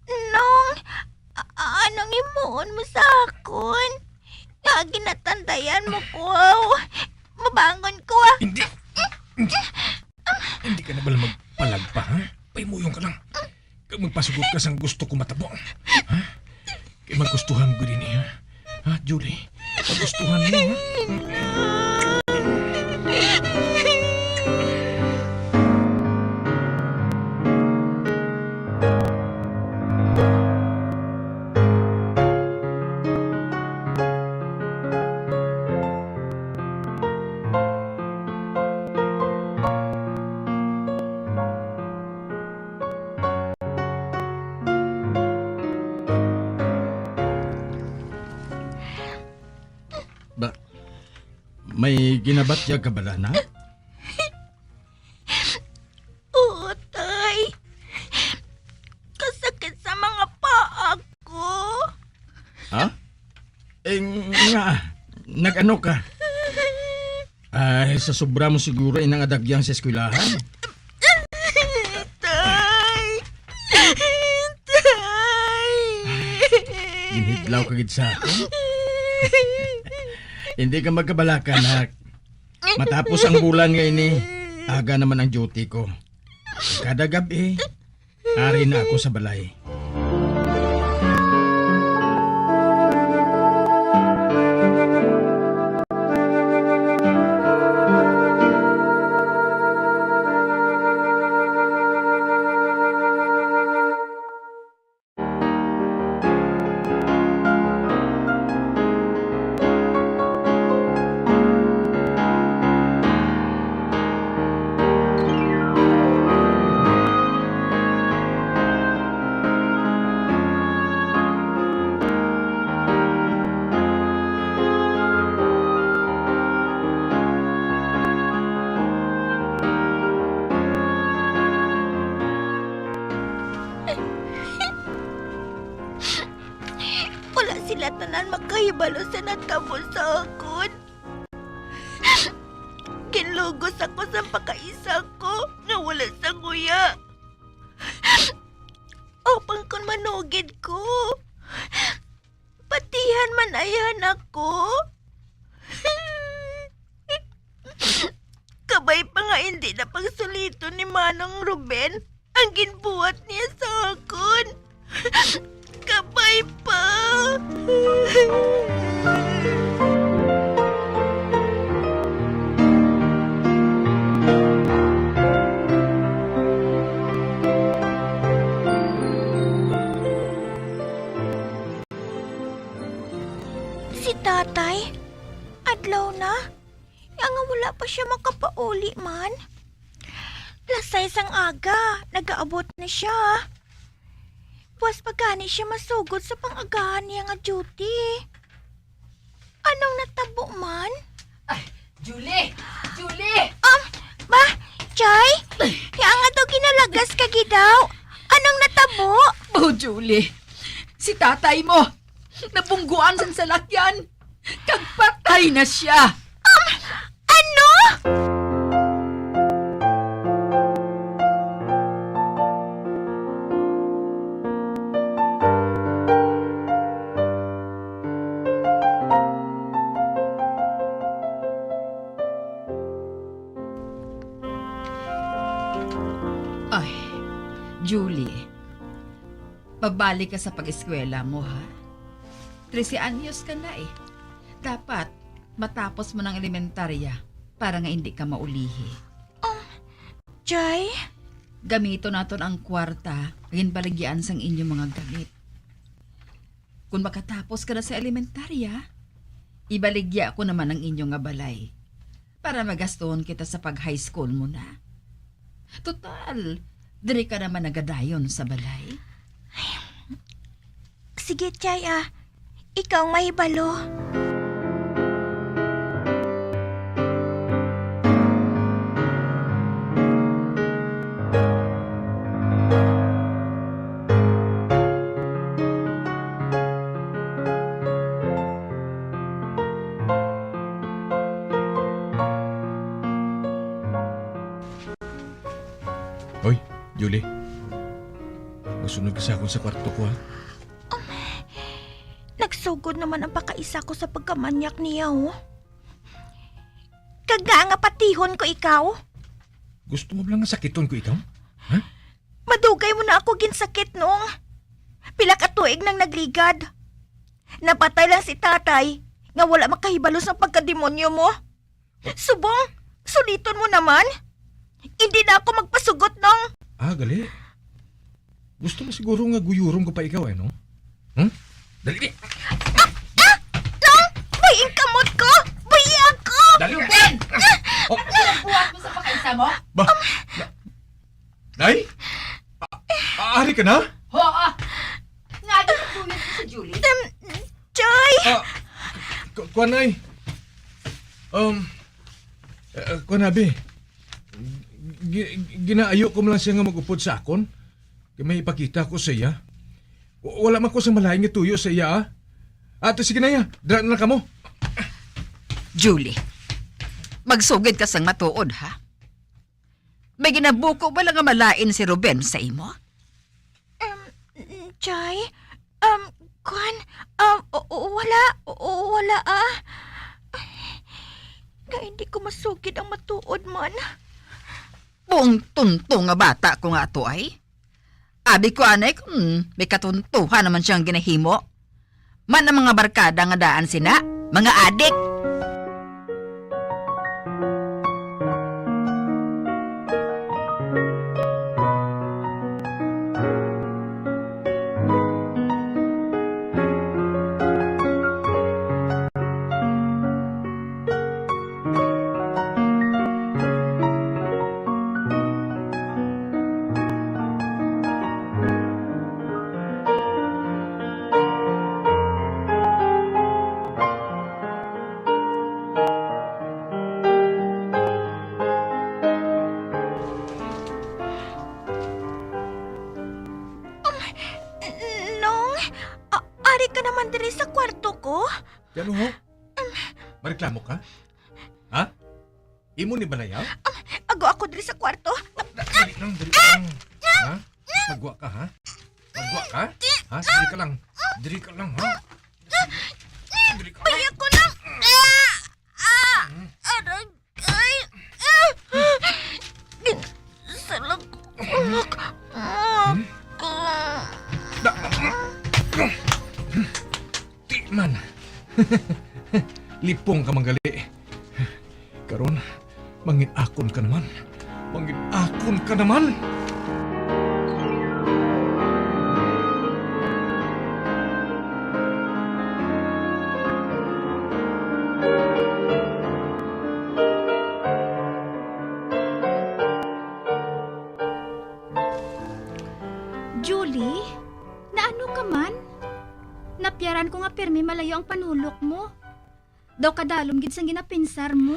Nong, anong imuon mo sa akon? Ginatandayan mo ko. Mabangon ko Hindi ka na bala magpalag pa Paimuyong ka lang. Kag magpasugot ka sang gusto ko matabo. Kaya magustuhan ko din Julie, magustuhan mo May ginabatyag ka bala na? Oo, tay. Kasakit sa mga paa ko. Ha? Nag-ano ka? Ay, sa sobra mo siguro inang adagyang sa eskwelahan. Tay! Ginhidlaw ka gid sa akin? Hindi ka magkabalaka, nak. Matapos ang bulan ngayon aga naman ang duty ko. Kada gabi, ari na ako sa balay. kabalo sa natabo sa akon. Kinlugos ako sa pakaisa ko nga wala sa nguya. Opan kon manugid ko. Patihan man ayan ako. Kabay pa nga hindi na pagsulito ni Manong Ruben ang ginbuhat niya sa akon. Kabay pa. Si tatay, adlaw na. Nga wala pa siya makapauli man. Lasay sang aga, nagaabot na siya. Puwas pagani siya masugod sa pangagahan niya nga duty. Anong natabo man? Julie! Julie! Ba? Chay? Kaya nga daw ginalagas ka gidaw. Anong natabo? Oh, Julie! Si tatay mo! Nabungguan sa salakyan! Kagpatay na siya! Ano? Ay, Julie. Pabalik ka sa pag-eskwela mo, ha? 13 anyos ka na eh. Dapat matapos mo ng elementarya para nga hindi ka maulihi. Jay? Gamito naton ang kwarta agin baligyan sang inyong mga gamit. Kung makatapos ka na sa elementarya, ibaligya ko naman ang inyong nga balay para magastoon kita sa pag-high school mo na. Total, diri ka naman nagadayon sa balay. Sige, Jay Ikaw ang mahibalo. Hoy, Julie. Masunod ka sa akong sa kwarto ko, ha? Nagsugod naman ang pakaisa ko sa pagkamanyak niya, oh. Kaga nga patihon ko ikaw. Gusto mo lang nga sakiton ko ikaw? Madugay mo na ako ginsakit noong. Pila ka tuig nang nagligad. Napatay lang si tatay nga wala makahibalo sa pagkademonyo mo. Subong, suliton mo naman. Hindi na ako magpasugot nong. Gali. Gusto mo siguro nga guyurong ko pa ikaw, no? Dali, di. Nong, buhiin kamot ko. Buhi ako. Dali, Ben! Anong buhat mo sa pakaisa mo? Nay? Ari ka na? Oo! Nga di ka buhat mo sa Julie? Joy! Kuanay. Kuanabi. Ginaayo ko lang siya nga mag-upod sa akon. Kaya may ipakita ko sa iya. Wala man ko sa malaking nga tuyo sa iya, Ate, sige na ya. Dra na ka mo. Julie, magsugid ka sang matuod, ha? May ginabuko ba lang nga malain si Ruben sa imo? Joy? Wala Nga hindi ko masugid ang matuod man. Buong tunto nga bata ko nga to ay. Abi ko anay kung may katuntuhan naman siyang ginahimo. Man ang mga barkada nga daan sina, mga adik. Nong, ari ka naman diri sa kwarto ko? Yan ho? Mareklamo ka? Ha? Imo ni balayaw? Ago ako diri sa kwarto. Dali lang. Ha? Magwa ka, ha? Magwa ka? Ha? Diri ka lang, ha? Diri ka lang. Paya ko lang. Aray. Salak. Di man. Lipong ka manggali. Karon, mangin-akon ka naman. Julie, naano ka man? Napyaran ko nga permi malayo ang panulok mo. Daw kadalom gid sang ginapinsar mo.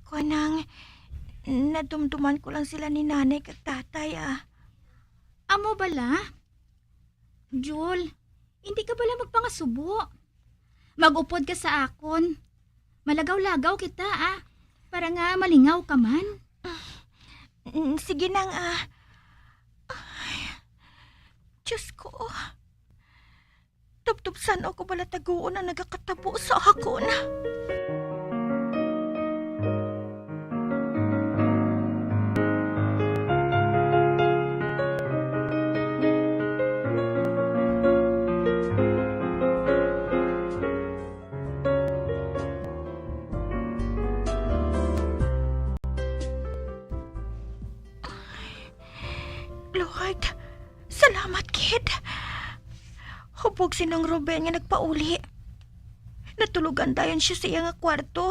Kunang, nadumduman ko lang sila ni nanay kag tatay Amo bala? Jul, hindi ka bala magpangasubo. Magupod ka sa akon. Malagaw-lagaw kita para nga malingaw ka man. Sige nang Diyos ko. Tubtubsan ako bala taguon na nagakatabo sa akon. Lord, salamat kid. Hubog sinong Ruben nga nagpauli. Natulugan dayon siya sa iya nga kwarto.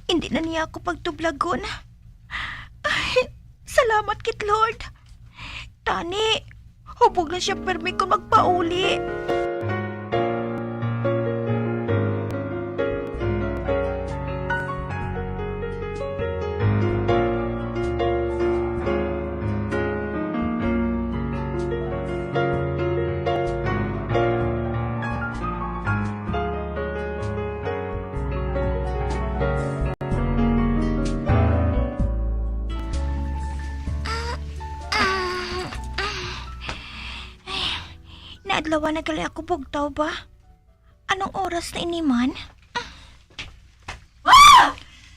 Hindi na niya ako pagtublagon. Ay, salamat kit Lord. Tani, hubog na siya permi kung magpauli. Naadlawan na gali ako bugtaw ba? Anong oras na iniman?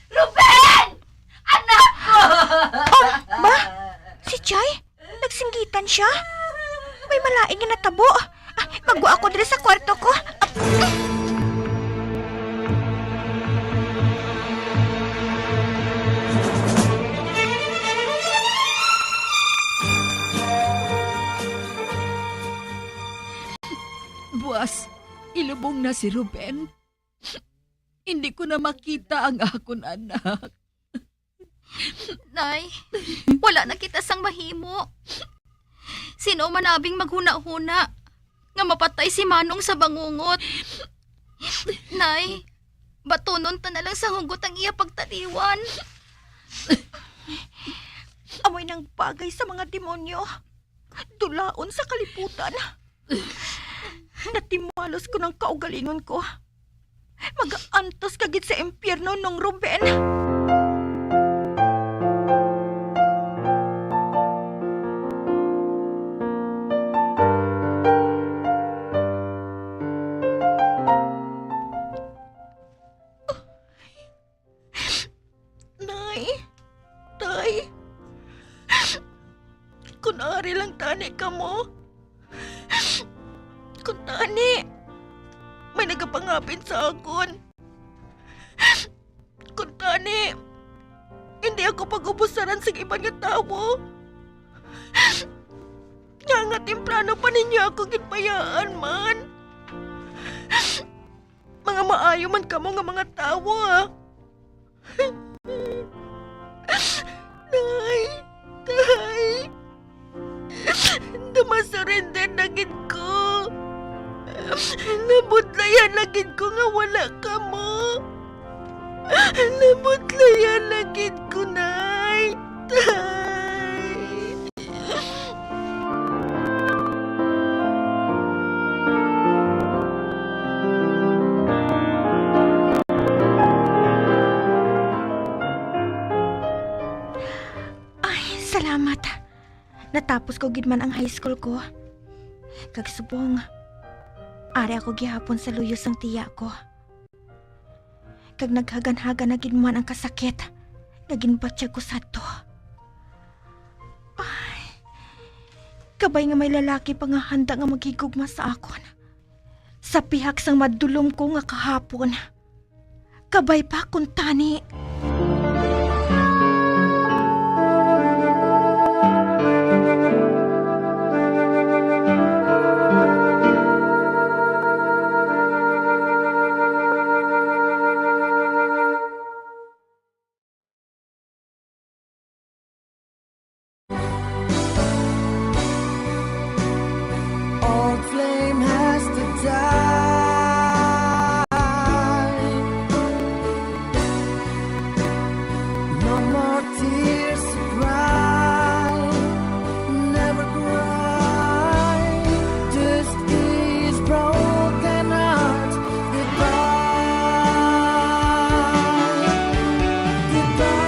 Ruben! Anak ko! Ba? Si Chay? Nagsinggitan siya? May malaing nga natabo. Magwa ako diri sa kwarto ko. Buwas, ilubong na si Ruben. Hindi ko na makita ang akon anak. Nay, wala na kita sang mahimo. Sino manabing maghuna-huna nga mapatay si Manong sa bangungot. Nay, batunon ta na lang sa hugot ang iya pagtaliwan. Amoy ng bagay sa mga demonyo. Dulaon sa kaliputan. Natimalos ko ng kaugalingon ko. Mag-aantos kagit sa impyerno nung Ruben. Nay, tay, kunwari lang tani ka mo. Kung tani, may nagapangapin sa akon. Kung tani, hindi ako pag-ubusaran sa ibang nga tao. Nga timplano pa ninyo ako gitpayaan man. Mga maayo man kamo nga mga tao Tay, dumasurrender na gid ko. Nabudlayan na gid ko nga wala ka mo. Nabudlayan na gid ko, Nay. Tay. salamat. Natapos ko gid man ang high school ko. Kag subong, ari ako gihapon sa luyos ang tiya ko. Kag naghagan-hagan na gid man ang kasakit, naginbatyag ko sa to. Ay, kabay nga may lalaki pa nga handa nga maghigugma sa akon. Sa pihak sang madulom ko nga kahapon, kabay pa akong tani. Old flame has to die. No more tears to cry. Never cry. Just these broken hearts. Goodbye. Goodbye.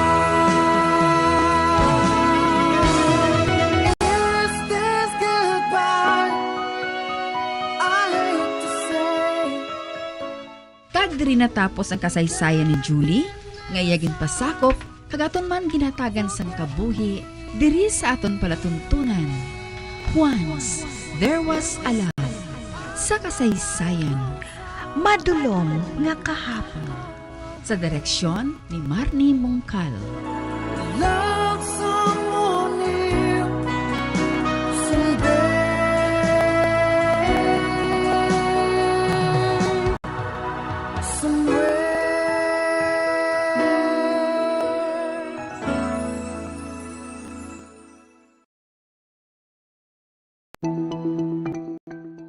Is this goodbye? Kag diri natapos ang kasaysayan ni Julie, ngayagin pasakop, kagaton man ginatagan sang kabuhi, diri sa aton palatuntunan. Once, there was a love. Sa kasaysayan, madulom nga kahapon. Sa direksyon ni Marnie Mongcal. Love someone new someday.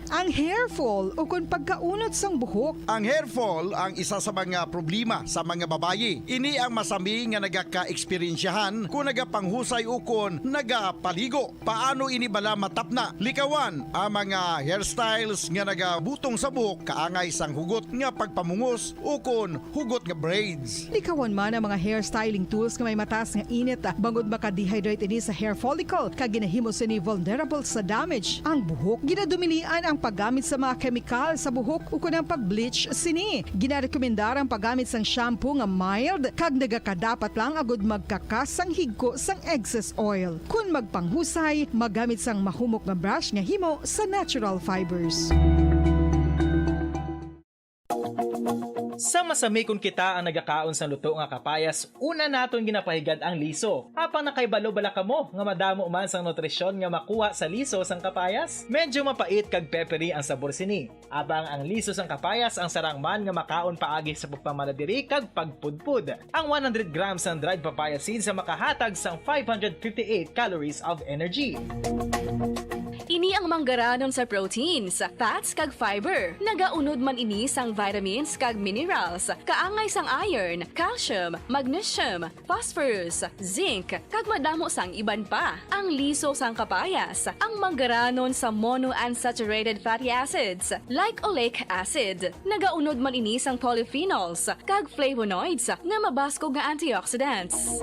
Ang hair fall o kung pagkaunot sang buhok. Ang hair fall ang isa sa mga problema sa mga babayi. Ini ang masami nga nagaka-eksperyensyahan kung nagapanghusay ukon nagapaligo. Paano ini bala matapna? Likawan ang mga hairstyles nga nagabutong sa buhok kaangay sang hugot nga pagpamungos ukon hugot nga braids. Likawan man ang mga hairstyling tools nga may mataas nga init bangod maka-dehydrate ini sa hair follicle kag ginahimo sini vulnerable sa damage ang buhok. Ginadumilian ang paggamit sa mga kemikal sa buhok o kunang pag-bleach sini. Ginarekomendar ang paggamit sang shampoo nga mild kag nagakadapat lang agud magkakas sang higko sang excess oil. Kung magpanghusay, magamit sang mahumok nga brush nga himo sa natural fibers. Sa masami kung kita ang nagakaon sa luto nga kapayas, una naton ginapahigad ang liso. Apang nakaibalo bala kamo nga madamo man sang nutrisyon nga makuha sa liso sang kapayas. Medyo mapait kag peppery ang sabor sini. Abang ang liso sang kapayas ang sarang man nga makaon paagi sa pagpamaladiri kag pagpudpud. Ang 100 grams ng dried papaya seeds sa makahatag sang 558 calories of energy. Ini ang manggaranon sa proteins, fats kag fiber. Nagaunod man ini sang vitamins kag minerals, kaangay sang iron, calcium, magnesium, phosphorus, zinc, kag madamo sang iban pa. Ang liso sang kapayas, ang manggaranon sa monounsaturated fatty acids like oleic acid. Nagaunod man ini sang polyphenols kag flavonoids nga mabaskog nga antioxidants.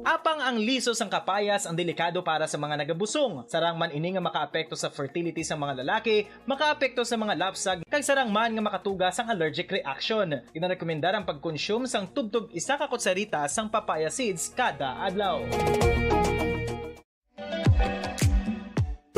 Apang ang liso sang kapayas ang delikado para sa mga nagabusong. Sarang man ini nga makaapekto sa fertility sa mga lalaki, makaapekto sa mga lapsag, kag sarang man nga makatuga sang allergic reaction. Ginarekomendar ang pagkonsume sang tubtog 1 ka kutsarita sang papaya seeds kada adlaw.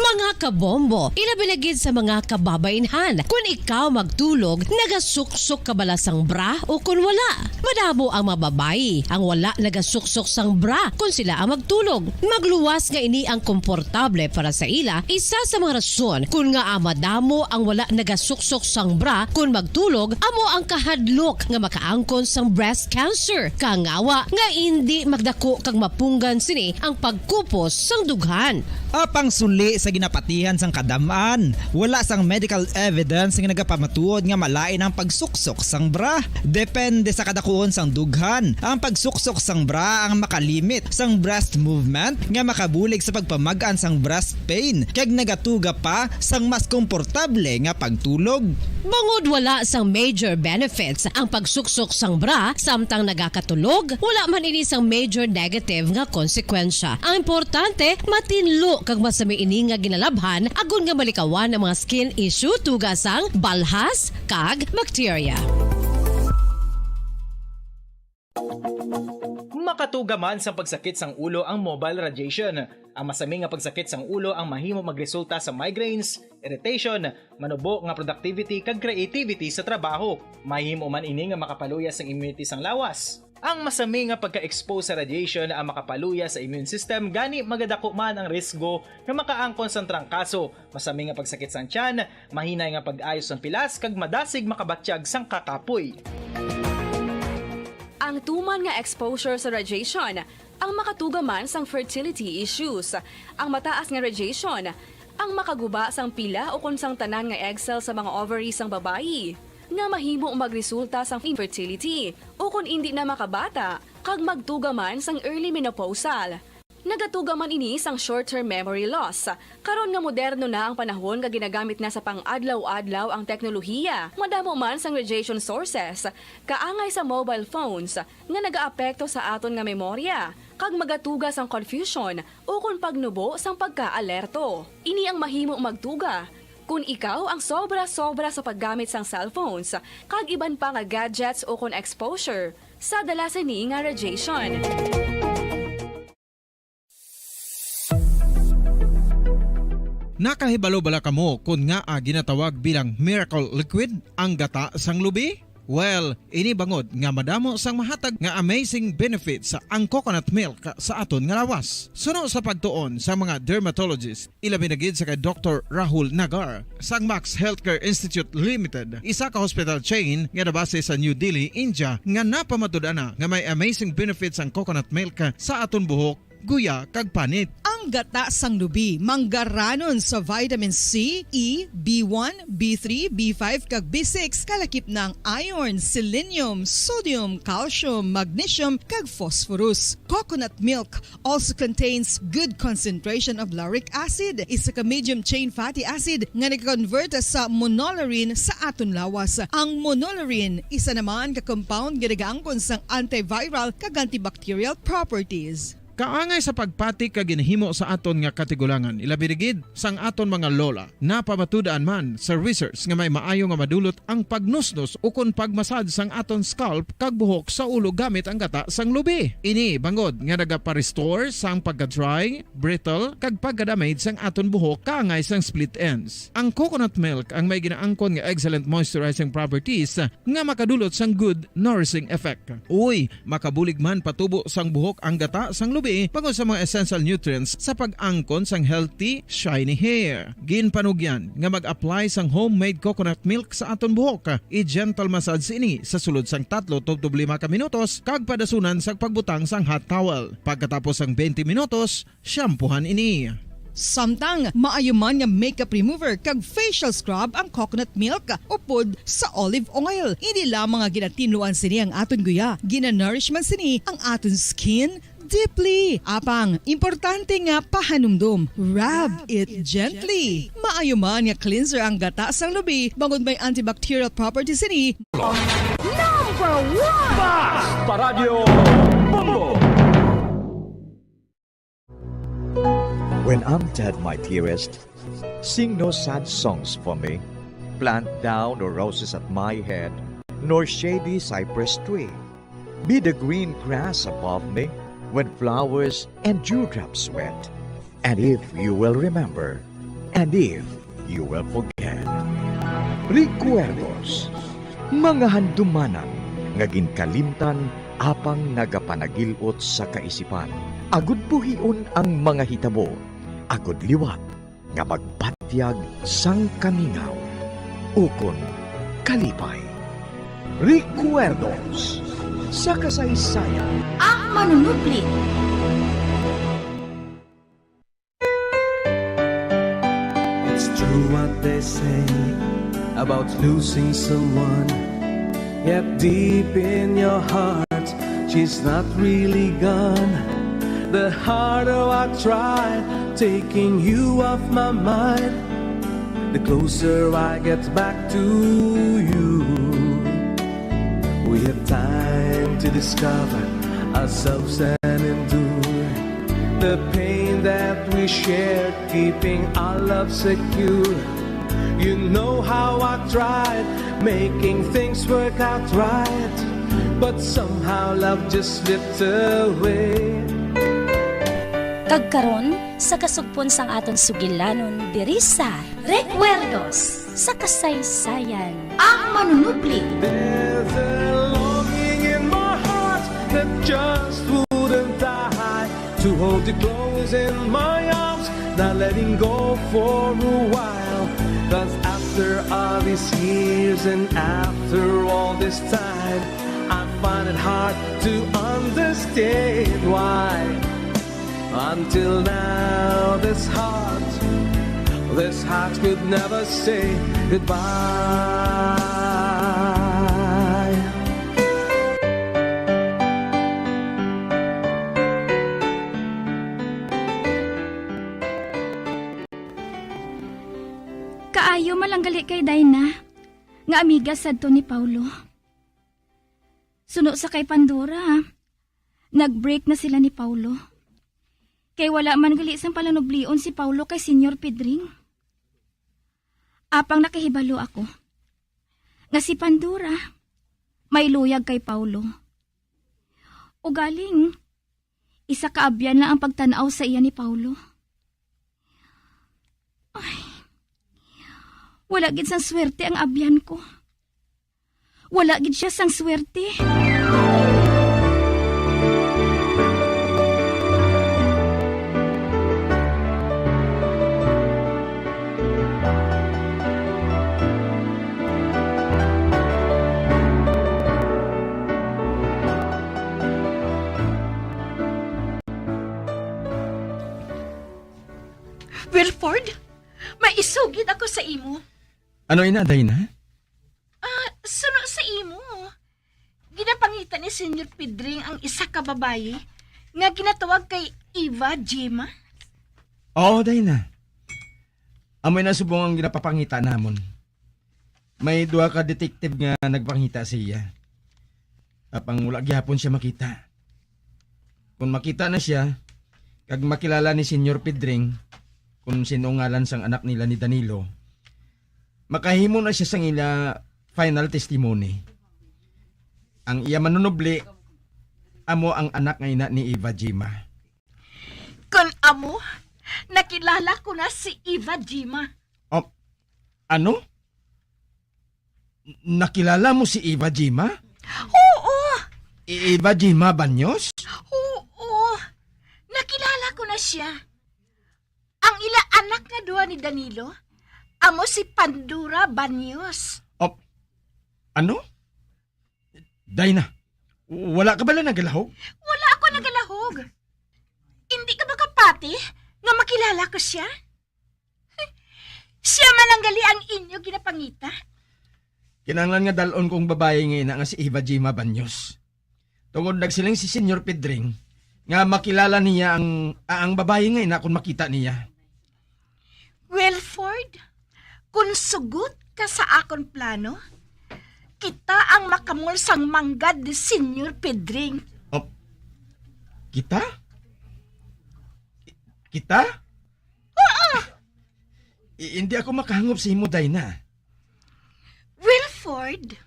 Mga kabombo, ilabilagid sa mga kababainhan. Kung ikaw magtulog, nagasuksok ka bala sang bra o kung wala. Madamo ang mababayi ang wala nagasuksok sang bra kung sila ang magtulog. Magluwas nga ini ang komportable para sa ila. Isa sa mga rason kung nga madamo ang wala nagasuksok sang bra kung magtulog, amo ang kahadlok nga makaangkon sang breast cancer. Kangawa nga hindi magdako kag mapunggan sini ang pagkupos sang dughan. Apang suli sa ginapatihan sang kadamaan, wala sang medical evidence nga nagapamatuod nga malain ang pagsuksok sang bra. Depende sa kadakuon sang dughan. Ang pagsuksok sang bra ang makalimit sang breast movement nga makabulig sa pagpamagaan sang breast pain kag nagatuga pa sang mas komportable nga pagtulog. Bangod wala sang major benefits ang pagsuksok sang bra samtang nagakatulog, wala man ini sang major negative nga konsekwensya. Ang importante, matinlo kag masami ini nga ginalabhan agon nga malikawan ang mga skin issue tugasang balhas kag bacteria. Makatuga man sa pagsakit sang ulo ang mobile radiation. Ang masami nga pagsakit sang ulo ang mahimo magresulta sa migraines, irritation, manubo nga productivity kag creativity sa trabaho. Mahimo man ini nga makapaluyas sang immunity sang lawas. Ang masami nga pagka-expose sa radiation ang makapaluya sa immune system gani magadako man ang risgo nga makaangkon sa trangkaso, masami nga pagsakit sang tiyan, mahinay nga pag-ayos sang pilas kag madasig makabatsyag sang kakapoy. Ang tuman nga exposure sa radiation ang makatuga man sang fertility issues. Ang mataas nga radiation ang makaguba sang pila o kung sang tanan nga egg cell sa mga ovaries sang babayi nga mahimo magresulta sang infertility o kung hindi na makabata kag magtuga man sang early menopausal. Nagatuga man ini sang short-term memory loss. Karon nga moderno na ang panahon nga ginagamit na sa pang-adlaw-adlaw ang teknolohiya. Madamo man sang radiation sources, kaangay sa mobile phones nga nagaapekto sa aton nga memorya, kag magatuga sang confusion o kung pagnubo sang pagka-alerto. Ini ang mahimo magtuga kung ikaw ang sobra-sobra sa paggamit sang cellphones, kag iban pa nga gadgets o kung exposure sa dalasan ni nga radiation. Nakahibalo bala kamo kung nga ginatawag bilang miracle liquid ang gata sang lubi? Well, ini bangod nga madamo sang mahatag nga amazing benefit sa ang coconut milk sa aton nga lawas. Suno sa pagtuon sa mga dermatologist, ilabi na gid sa kay Dr. Rahul Nagar sang Max Healthcare Institute Limited, isa ka hospital chain nga nabase sa New Delhi, India, nga napamatud-ana nga may amazing benefits ang coconut milk sa aton buhok, guya kag panit. Ang gata sang lubi manggaranon sa vitamin C, E, B1, B3, B5 kag B6 kalakip ng iron, selenium, sodium, calcium, magnesium kag phosphorus. Coconut milk also contains good concentration of lauric acid, isa ka medium chain fatty acid nga nag-convert sa monolaurin sa aton lawas. Ang monolaurin isa naman ka compound nga nagaangkon sang antiviral kag antibacterial properties. Kaangay sa pagpati ka ginahimo sa aton nga katigulangan, ilabirigid sang aton mga lola, napamatudaan man sa research nga may maayo nga madulot ang pagnusnos o kung pagmasad sang aton scalp kag buhok sa ulo gamit ang gata sang lubi. Ini bangod nga nagapa-restore sang pagka-dry, brittle kag pagka-damage sang aton buhok kaangay sang split ends. Ang coconut milk ang may ginaangkon nga excellent moisturizing properties nga makadulot sang good nourishing effect. Uy, makabulig man patubo sang buhok ang gata sang lubi pagod sa mga essential nutrients sa pag-angkon sang healthy, shiny hair. Ginpanugyan nga mag-apply sang homemade coconut milk sa aton buhok. I-gentle massage ini sa sulod sang 3 to 5 ka minutos kag padasunan sang pagbutang sang hot towel. Pagkatapos sang 20 minutos, shampoohan ini. Samtang maayuman nga makeup remover kag facial scrub ang coconut milk upod sa olive oil. Hindi lamang nga ginatinuan sini ang aton guya, ginanourishman sini ang aton skin deeply. Apang, importante nga pahanumdum. Rub it gently. Maayuman nga cleanser ang gata sang lubi bangod may antibacterial properties ini. Number 1! Basta Radio Bombo! When I'm dead, my dearest, sing no sad songs for me. Plant down no roses at my head, nor shady cypress tree. Be the green grass above me, when flowers and dewdrops wet. And if you will remember, and if you will forget. Recuerdos, mga handumanan, nga ginkalimtan, apang nagapanagilot sa kaisipan. Agud buhion ang mga hitabo, agud liwat, nga magpatyag sang kamingaw. Ukon, kalipay. Recuerdos, sa kasaysayan. Ang manunubli. they say about losing someone. Yet deep in your heart, she's not really gone. The harder I try taking you off my mind, the closer I get back to you. We have time to discover ourselves and endure the pain that we shared, keeping our love secure. You know how I tried making things work out right, but somehow love just slipped away. Kagkaron sa kasugpon sang aton sugilanon diri sa Recuerdos sa kasaysayan. Ang manunubli. There's a longing in my heart that just wouldn't die, to hold you close in my arms, not letting go for a while. Cause after all these years and after all this time, I find it hard to understand why until now this heart could never say goodbye. Kaayo malanggali kay Dayna, nga amiga sadto ni Paulo. Suno sa kay Pandora, nag-break na sila ni Paulo. Kay wala man gali sang palanublion si Paulo kay Senyor Pedring. Apang nakahibalo ako, nga si Pandora may luyag kay Paulo. O galing, isa kaabyan na ang pagtanaw sa iya ni Paulo. Ay, wala gid sang swerte ang abyan ko. Wala gid siya sang swerte. Wilford, may isugid ako sa imo. Ano ina, Dayna? Suno sa imo. Ginapangitan ni Senyor Pedring ang isa ka babayi nga ginatawag kay Eva Jima. Oo, Dayna. Amoy na subong ang ginapapangita namon. May duha ka detective nga nagpangita siya. Apang wala gihapon siya makita. Kung makita na siya, kag makilala ni Senyor Pedring kung sino ngalan sang anak nila ni Danilo, makahimo na siya sang ila final testimony. Ang iya manunubli, amo ang anak nga ina ni Eva Jima. Kun amo, nakilala ko na si Eva Jima. Oh, ano? Nakilala mo si Eva Jima? Oo! Eva Jima Banyos? Oo! Nakilala ko na siya. Ang ila anak nga duwa ni Danilo, amo si Pandora Banyos. Oh, ano? Dayna, wala ka bala nagalahog? Wala ako nagalahog. Hindi ka ba kapati nga makilala ko siya? Siya man ang gali ang inyo ginapangita. Kinanglan nga dalon kong babae nga si Eva Jima Banyos. Tungod nagsiling si Senyor Pedring nga makilala niya ang babae nga ina kung makita niya. Wilford, kung sugot ka sa akon plano, kita ang makamul sang manggad ni Senyor Pedring. Oh, kita? Kita? Oo! Hindi ako makahangop sa imo, Dayna. Wilford,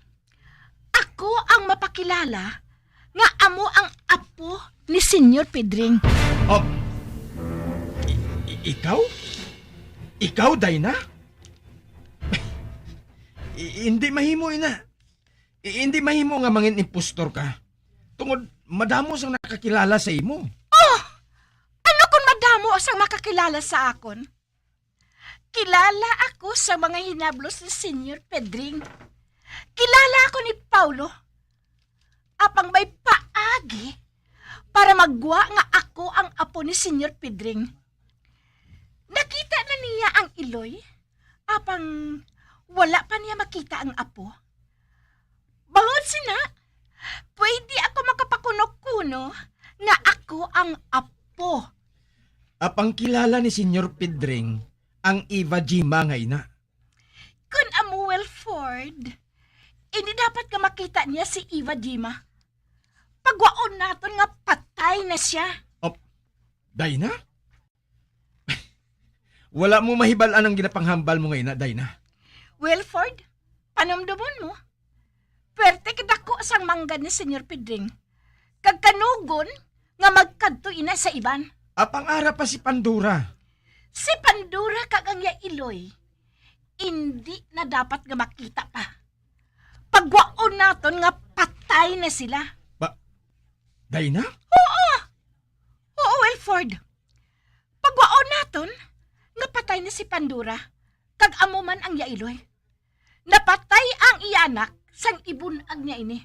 ako ang mapakilala nga amo ang apo ni Senyor Pedring. Oh, ikaw? Ikaw, Dayna? Hindi mahimo, ina. Hindi mahimo nga mangin impostor ka. Tungod, madamo sang nakakilala sa imo. Oh! Ano kung madamo sang makakilala sa akon? Kilala ako sa mga hinablos ni Senyor Pedring. Kilala ako ni Paulo. Apang may paagi para magwa nga ako ang apo ni Senyor Pedring. Nakita na niya ang iloy, Apang wala pa niya makita ang apo. Bangod sina, pwede ako makapakuno-kuno nga ako ang apo. Apang kilala ni Senyor Pedring ang Eva Jima nga ina. Kun Amuel Ford, hindi dapat ka makita niya si Eva Jima. Pagwaon naton nga patay na siya. Dayna? Wala mo mahibalaan ang ginapanghambal mo ngayon, Dayna. Wilford, panumdumon mo. Pwerte kadako sang manggad ni Senyor Pedring. Kagkanugon nga magkadto ina sa iban. Apang ara pa si Pandora. Si Pandora kag ang ya Iloy, hindi na dapat nga makita pa. Pagwaon naton nga patay na sila. Dayna? Oo, Wilford. Pagwaon naton nga patay na si Pandora, kag amo man ang ya Iloy. Napatay ang iyanak sang ibunag niya ini.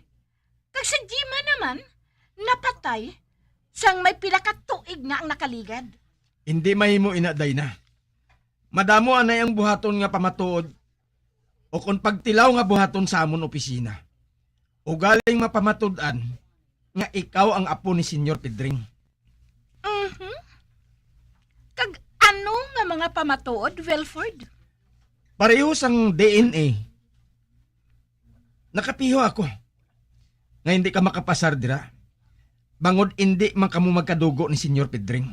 Kag si Jima naman, napatay sang may pila ka tuig na ang nakaligad. Hindi mahimo ina, Dayna. Madamo anay ang buhaton nga pamatuod o kung pagtilaw nga buhaton sa amon opisina. O galing mapamatudan nga ikaw ang apo ni Senyor Pedring. Kag ano nga mga pamatuod, Wilford? Pareho sang DNA. Nakapiho ako. Nga hindi ka makapasar dira. Bangod hindi man kamo magkadugo ni Senyor Pedring.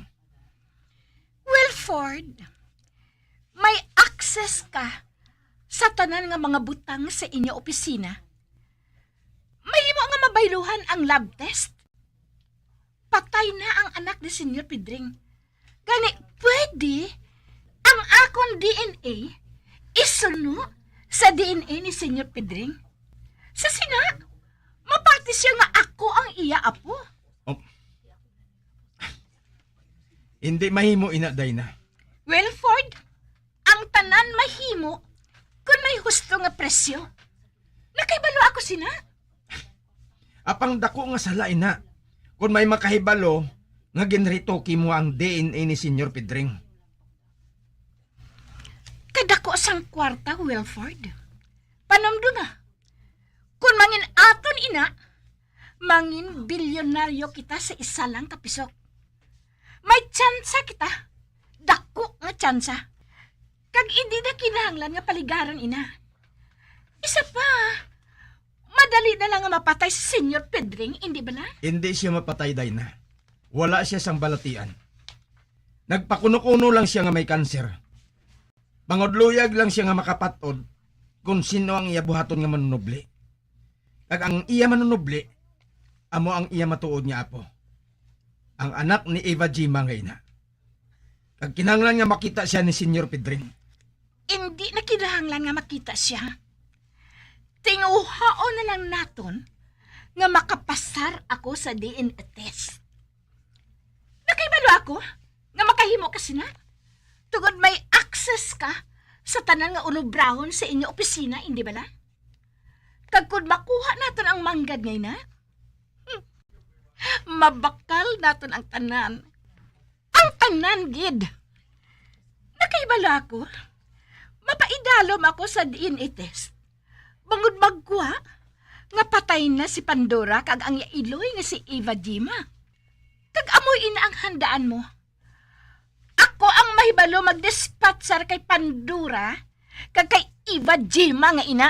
Wilford, may access ka sa tanan nga mga butang sa inyo opisina. Mahimo nga mabayluhan ang lab test. Patay na ang anak ni Senyor Pedring. Gani, pwede ang akong DNA isuno sa DNA ni Senyor Pedring. Sa sina, mapati siya nga ako ang iya apo. Hindi mahimo ina, Dayna. Wilford, ang tanan mahimo kung may husto nga presyo. Nakaibalo ako sina. Apang dako nga sala ina. Kung may makahibalo, nga ginritoki mo ang DNA ni Senyor Pedring. Kadako sang kwarta, Wilford. Panomdo na. Kung mangin aton ina, mangin bilyonaryo kita sa isa lang kapisok. May tsansa kita. Dako nga tsansa. Kag hindi na kinahanglan nga paligaran ina. Isa pa, madali na lang nga mapatay si Senyor Pedring, hindi ba na? Hindi siya mapatay, Dayna. Wala siya sang balatian. Nagpakuno-kuno lang siya nga may kanser. Mangodluyag lang siya nga makapatod kung sino ang iya buhaton nga manunubli. Kag ang iya manunubli, amo ang iya matuod nga apo. Ang anak ni Eva Jima nga ina. Kag kinahanglan nga makita siya ni Senyor Pedring. Hindi na kinahanglan nga makita siya. Tinguhaon na lang naton nga makapasar ako sa DNA test. Nakaibalo ako nga makahimo kasi na. Tugod may access ka sa tanan nga ulobrahon sa inyo opisina, hindi ba la? Kag kung makuha naton ang manggad ngayon na, mabakal naton ang tanan. Ang tanan, gid. Nakaibalo ako. Mapaidalom ako sa DNA test. Bangod magkuha, nga patay na si Pandora kag ang Iloy nga si Eva Jima. Kag amoy ina ang handaan mo. Ako ang mahibalo mag-dispatcher kay Pandora kag kay Eva Jima nga ina.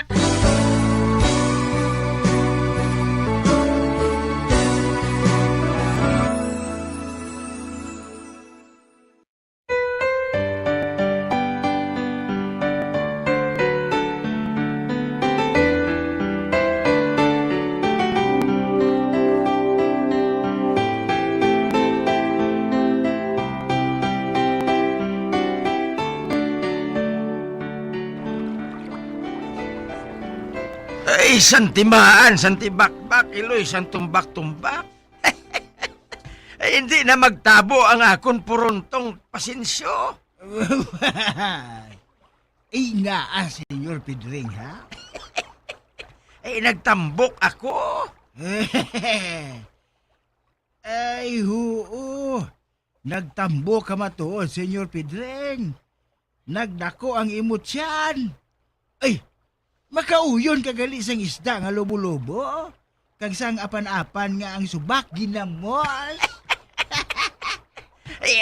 Ay, santimaan, santibakbak, Iloy, santumbak-tumbak. Ay, hindi na magtabo ang akon puruntong pasensyo. Ingaan, Senyor Pedring, ha? Ay, nagtambok ako. Ay, oo. Nagtambo ka matuod, Senyor Pedring. nagdako ang imotyan. Ay, makauyon kagali sang isda nga lobo-lobo. Kag sang apan-apan nga ang subak ginamos.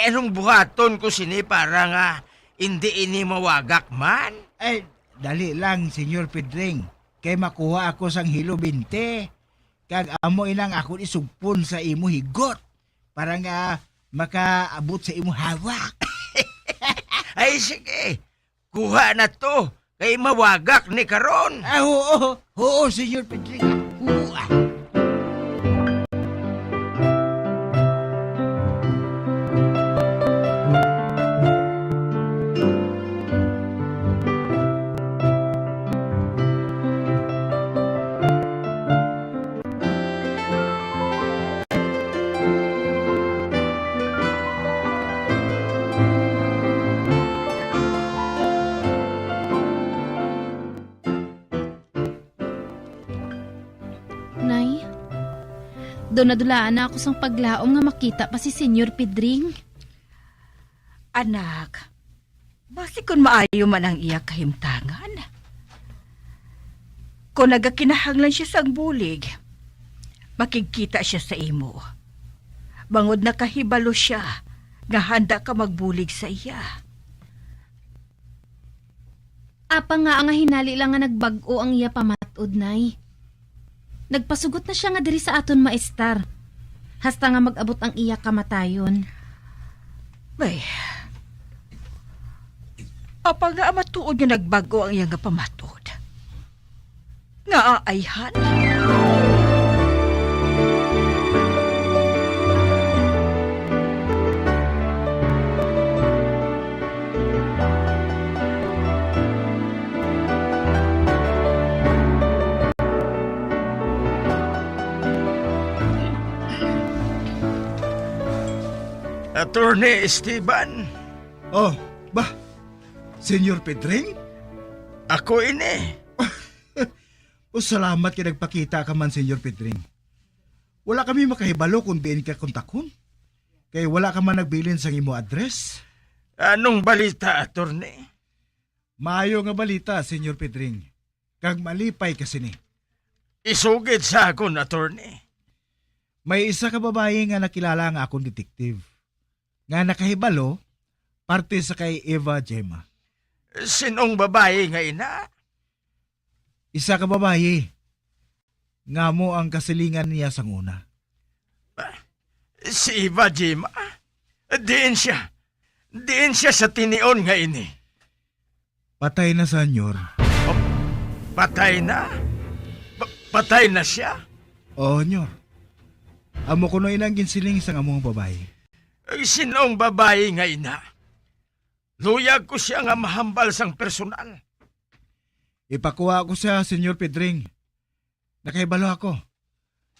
Anong buhaton ko sini para nga hindi ini mawagak man? Ay, dali lang, Senyor Pedring. Kay makuha ako sang hilo 20. Kag amo inang ako isugpon sa imo higot. Para nga makaabot sa imo hawak. Ay sige, kuha na to. Kay mawagak ni karon. Oo, Senyor Pedring. Oo. Nay, doon nadulaan na ako sang paglaom nga makita pa si Senyor Pedring. Anak, basi kung maayo man ang iya kahimtangan. Kung nagakinahanglan siya sang bulig, makikita siya sa imo. Bangod na kahibalo siya, nga handa ka magbulig sa iya. Apa nga ang hinali lang nga nagbag-o ang iya pamatod, Nay. Nagpasugot na siya nga diri sa aton maestar. Hasta nga mag-abot ang iya kamatayon. Bay, apa nga matuod nga nagbago ang iya nga pamatod? Nga aayhan? Attorney Esteban. Oh, ba? Senyor Pedring? Ako ini. O salamat kay nagpakita ka man, Senyor Pedring. Wala kami makahibalo kung diin ka kontakon. Kay wala ka man nagbilin sa imo address. Anong balita, attorney? Maayo nga balita, Senyor Pedring. Kag malipay kasi ni. Isugid sa akon, attorney. May isa ka babae nga nakilala nga akong detective. Nga nakahibalo, parte sa kay Eva Gemma. Sinong babae nga ina? Isa ka babae. Nga mo ang kasilingan niya sang una. Si Eva Gemma? Diin siya. Diin siya sa tinion nga ini. Patay na, senyor. Oh, patay na? Patay na siya? Oo, nyor. Amo ko no inang ginsiling sang among babae. Sinong babae nga ina? Luyag ko siya nga mahambal sang personal. Ipakuha ko siya, Senyor Pedring. Nakaibalo ako.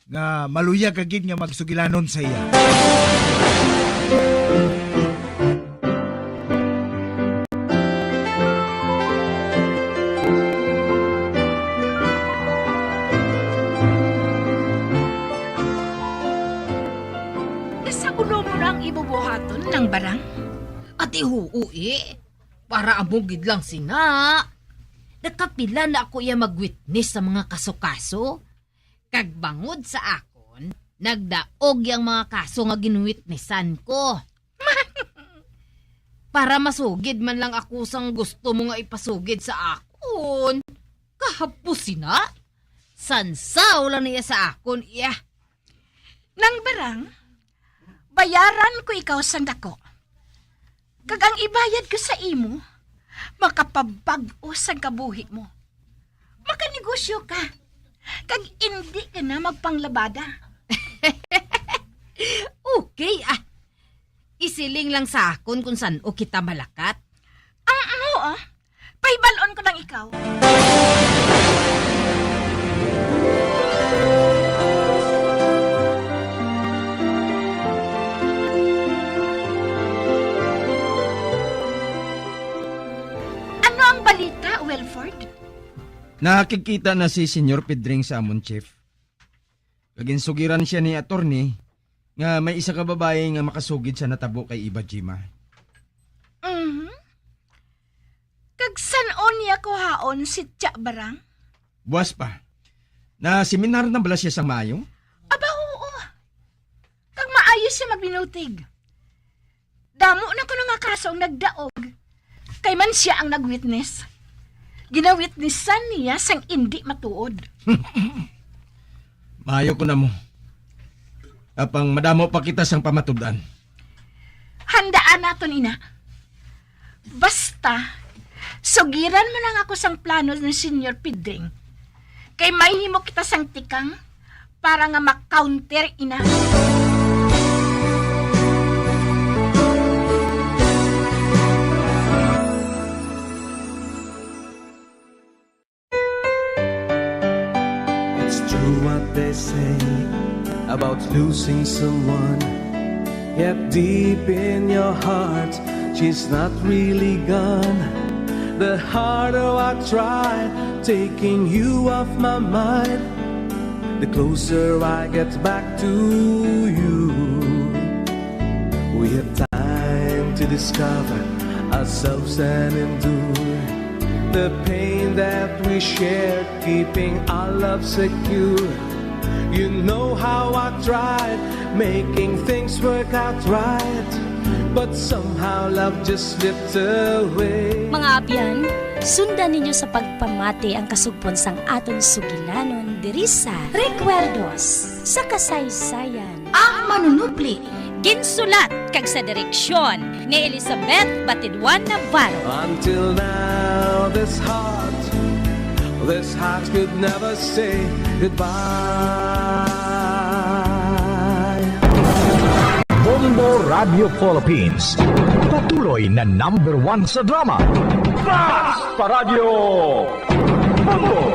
Nga maluyag agid nga magsugilanon sa iya. Sa ulo mo na ang ibubuhaton ng barang? Ati huui, para amugid lang sina. Nakapila na ako iya mag-witness sa mga kaso-kaso. Kagbangod sa akon, nagdaog yung mga kaso nga ginwitnessan ko. Para masugid man lang ako sang gusto mo nga ipasugid sa akon. Kahapusin na. Sansaw lang niya sa akon, iya. Nang barang, bayaran ko ikaw sang dako. Kag ang ibayad ko sa imo, makapabag-o sang kabuhi mo. Makanegosyo ka. Kag hindi ka na magpanglabada. Okay, isiling lang sa akon kung saan o kita malakat. Ang pahibalon ko lang ikaw. Ano ang balita, Wilford? Nakikita na si Senyor Pedring sa amon, Chief. Kaginsugiran siya ni attorney nga may isa ka babae nga makasugid sa natabo kay Eva Gemma. Mhm. Maon niya ko haon si Tya Barang? Buwas pa. Na seminar na bala siya sang maayo? Aba, oo. Kang maayos siya magbinutig. Damo na ko na nga kasong nagdaog. Kay man siya ang nag-witness. Ginawitnessan niya sang hindi matuod. Maayo ko na mo. Apang madamo pa kita sang pamatudan. Handaan naton, ina. Basta, sugiran mo lang ako sang plano ng Senior Pidring. Kay may himo kita sang tikang para nga mak-counter, ina. It's true what they say about losing someone. Yet deep in your heart, she's not really gone. The harder I try taking you off my mind, the closer I get back to you. We have time to discover ourselves and endure the pain that we shared, keeping our love secure. You know how I tried making things work out right, but somehow love just slipped away. Mga abyan, sundan ninyo sa pagpamati ang kasugpon sang aton sugilanon diri sa Recuerdos sa kasaysayan. Ang manunupli. Ginsulat kag sa direksyon ni Elizabeth Batidwan Navarro. Until now, this heart could never say goodbye. Bombo Radio Philippines. Patuloy na #1 sa drama. Basta Radio! Bombo!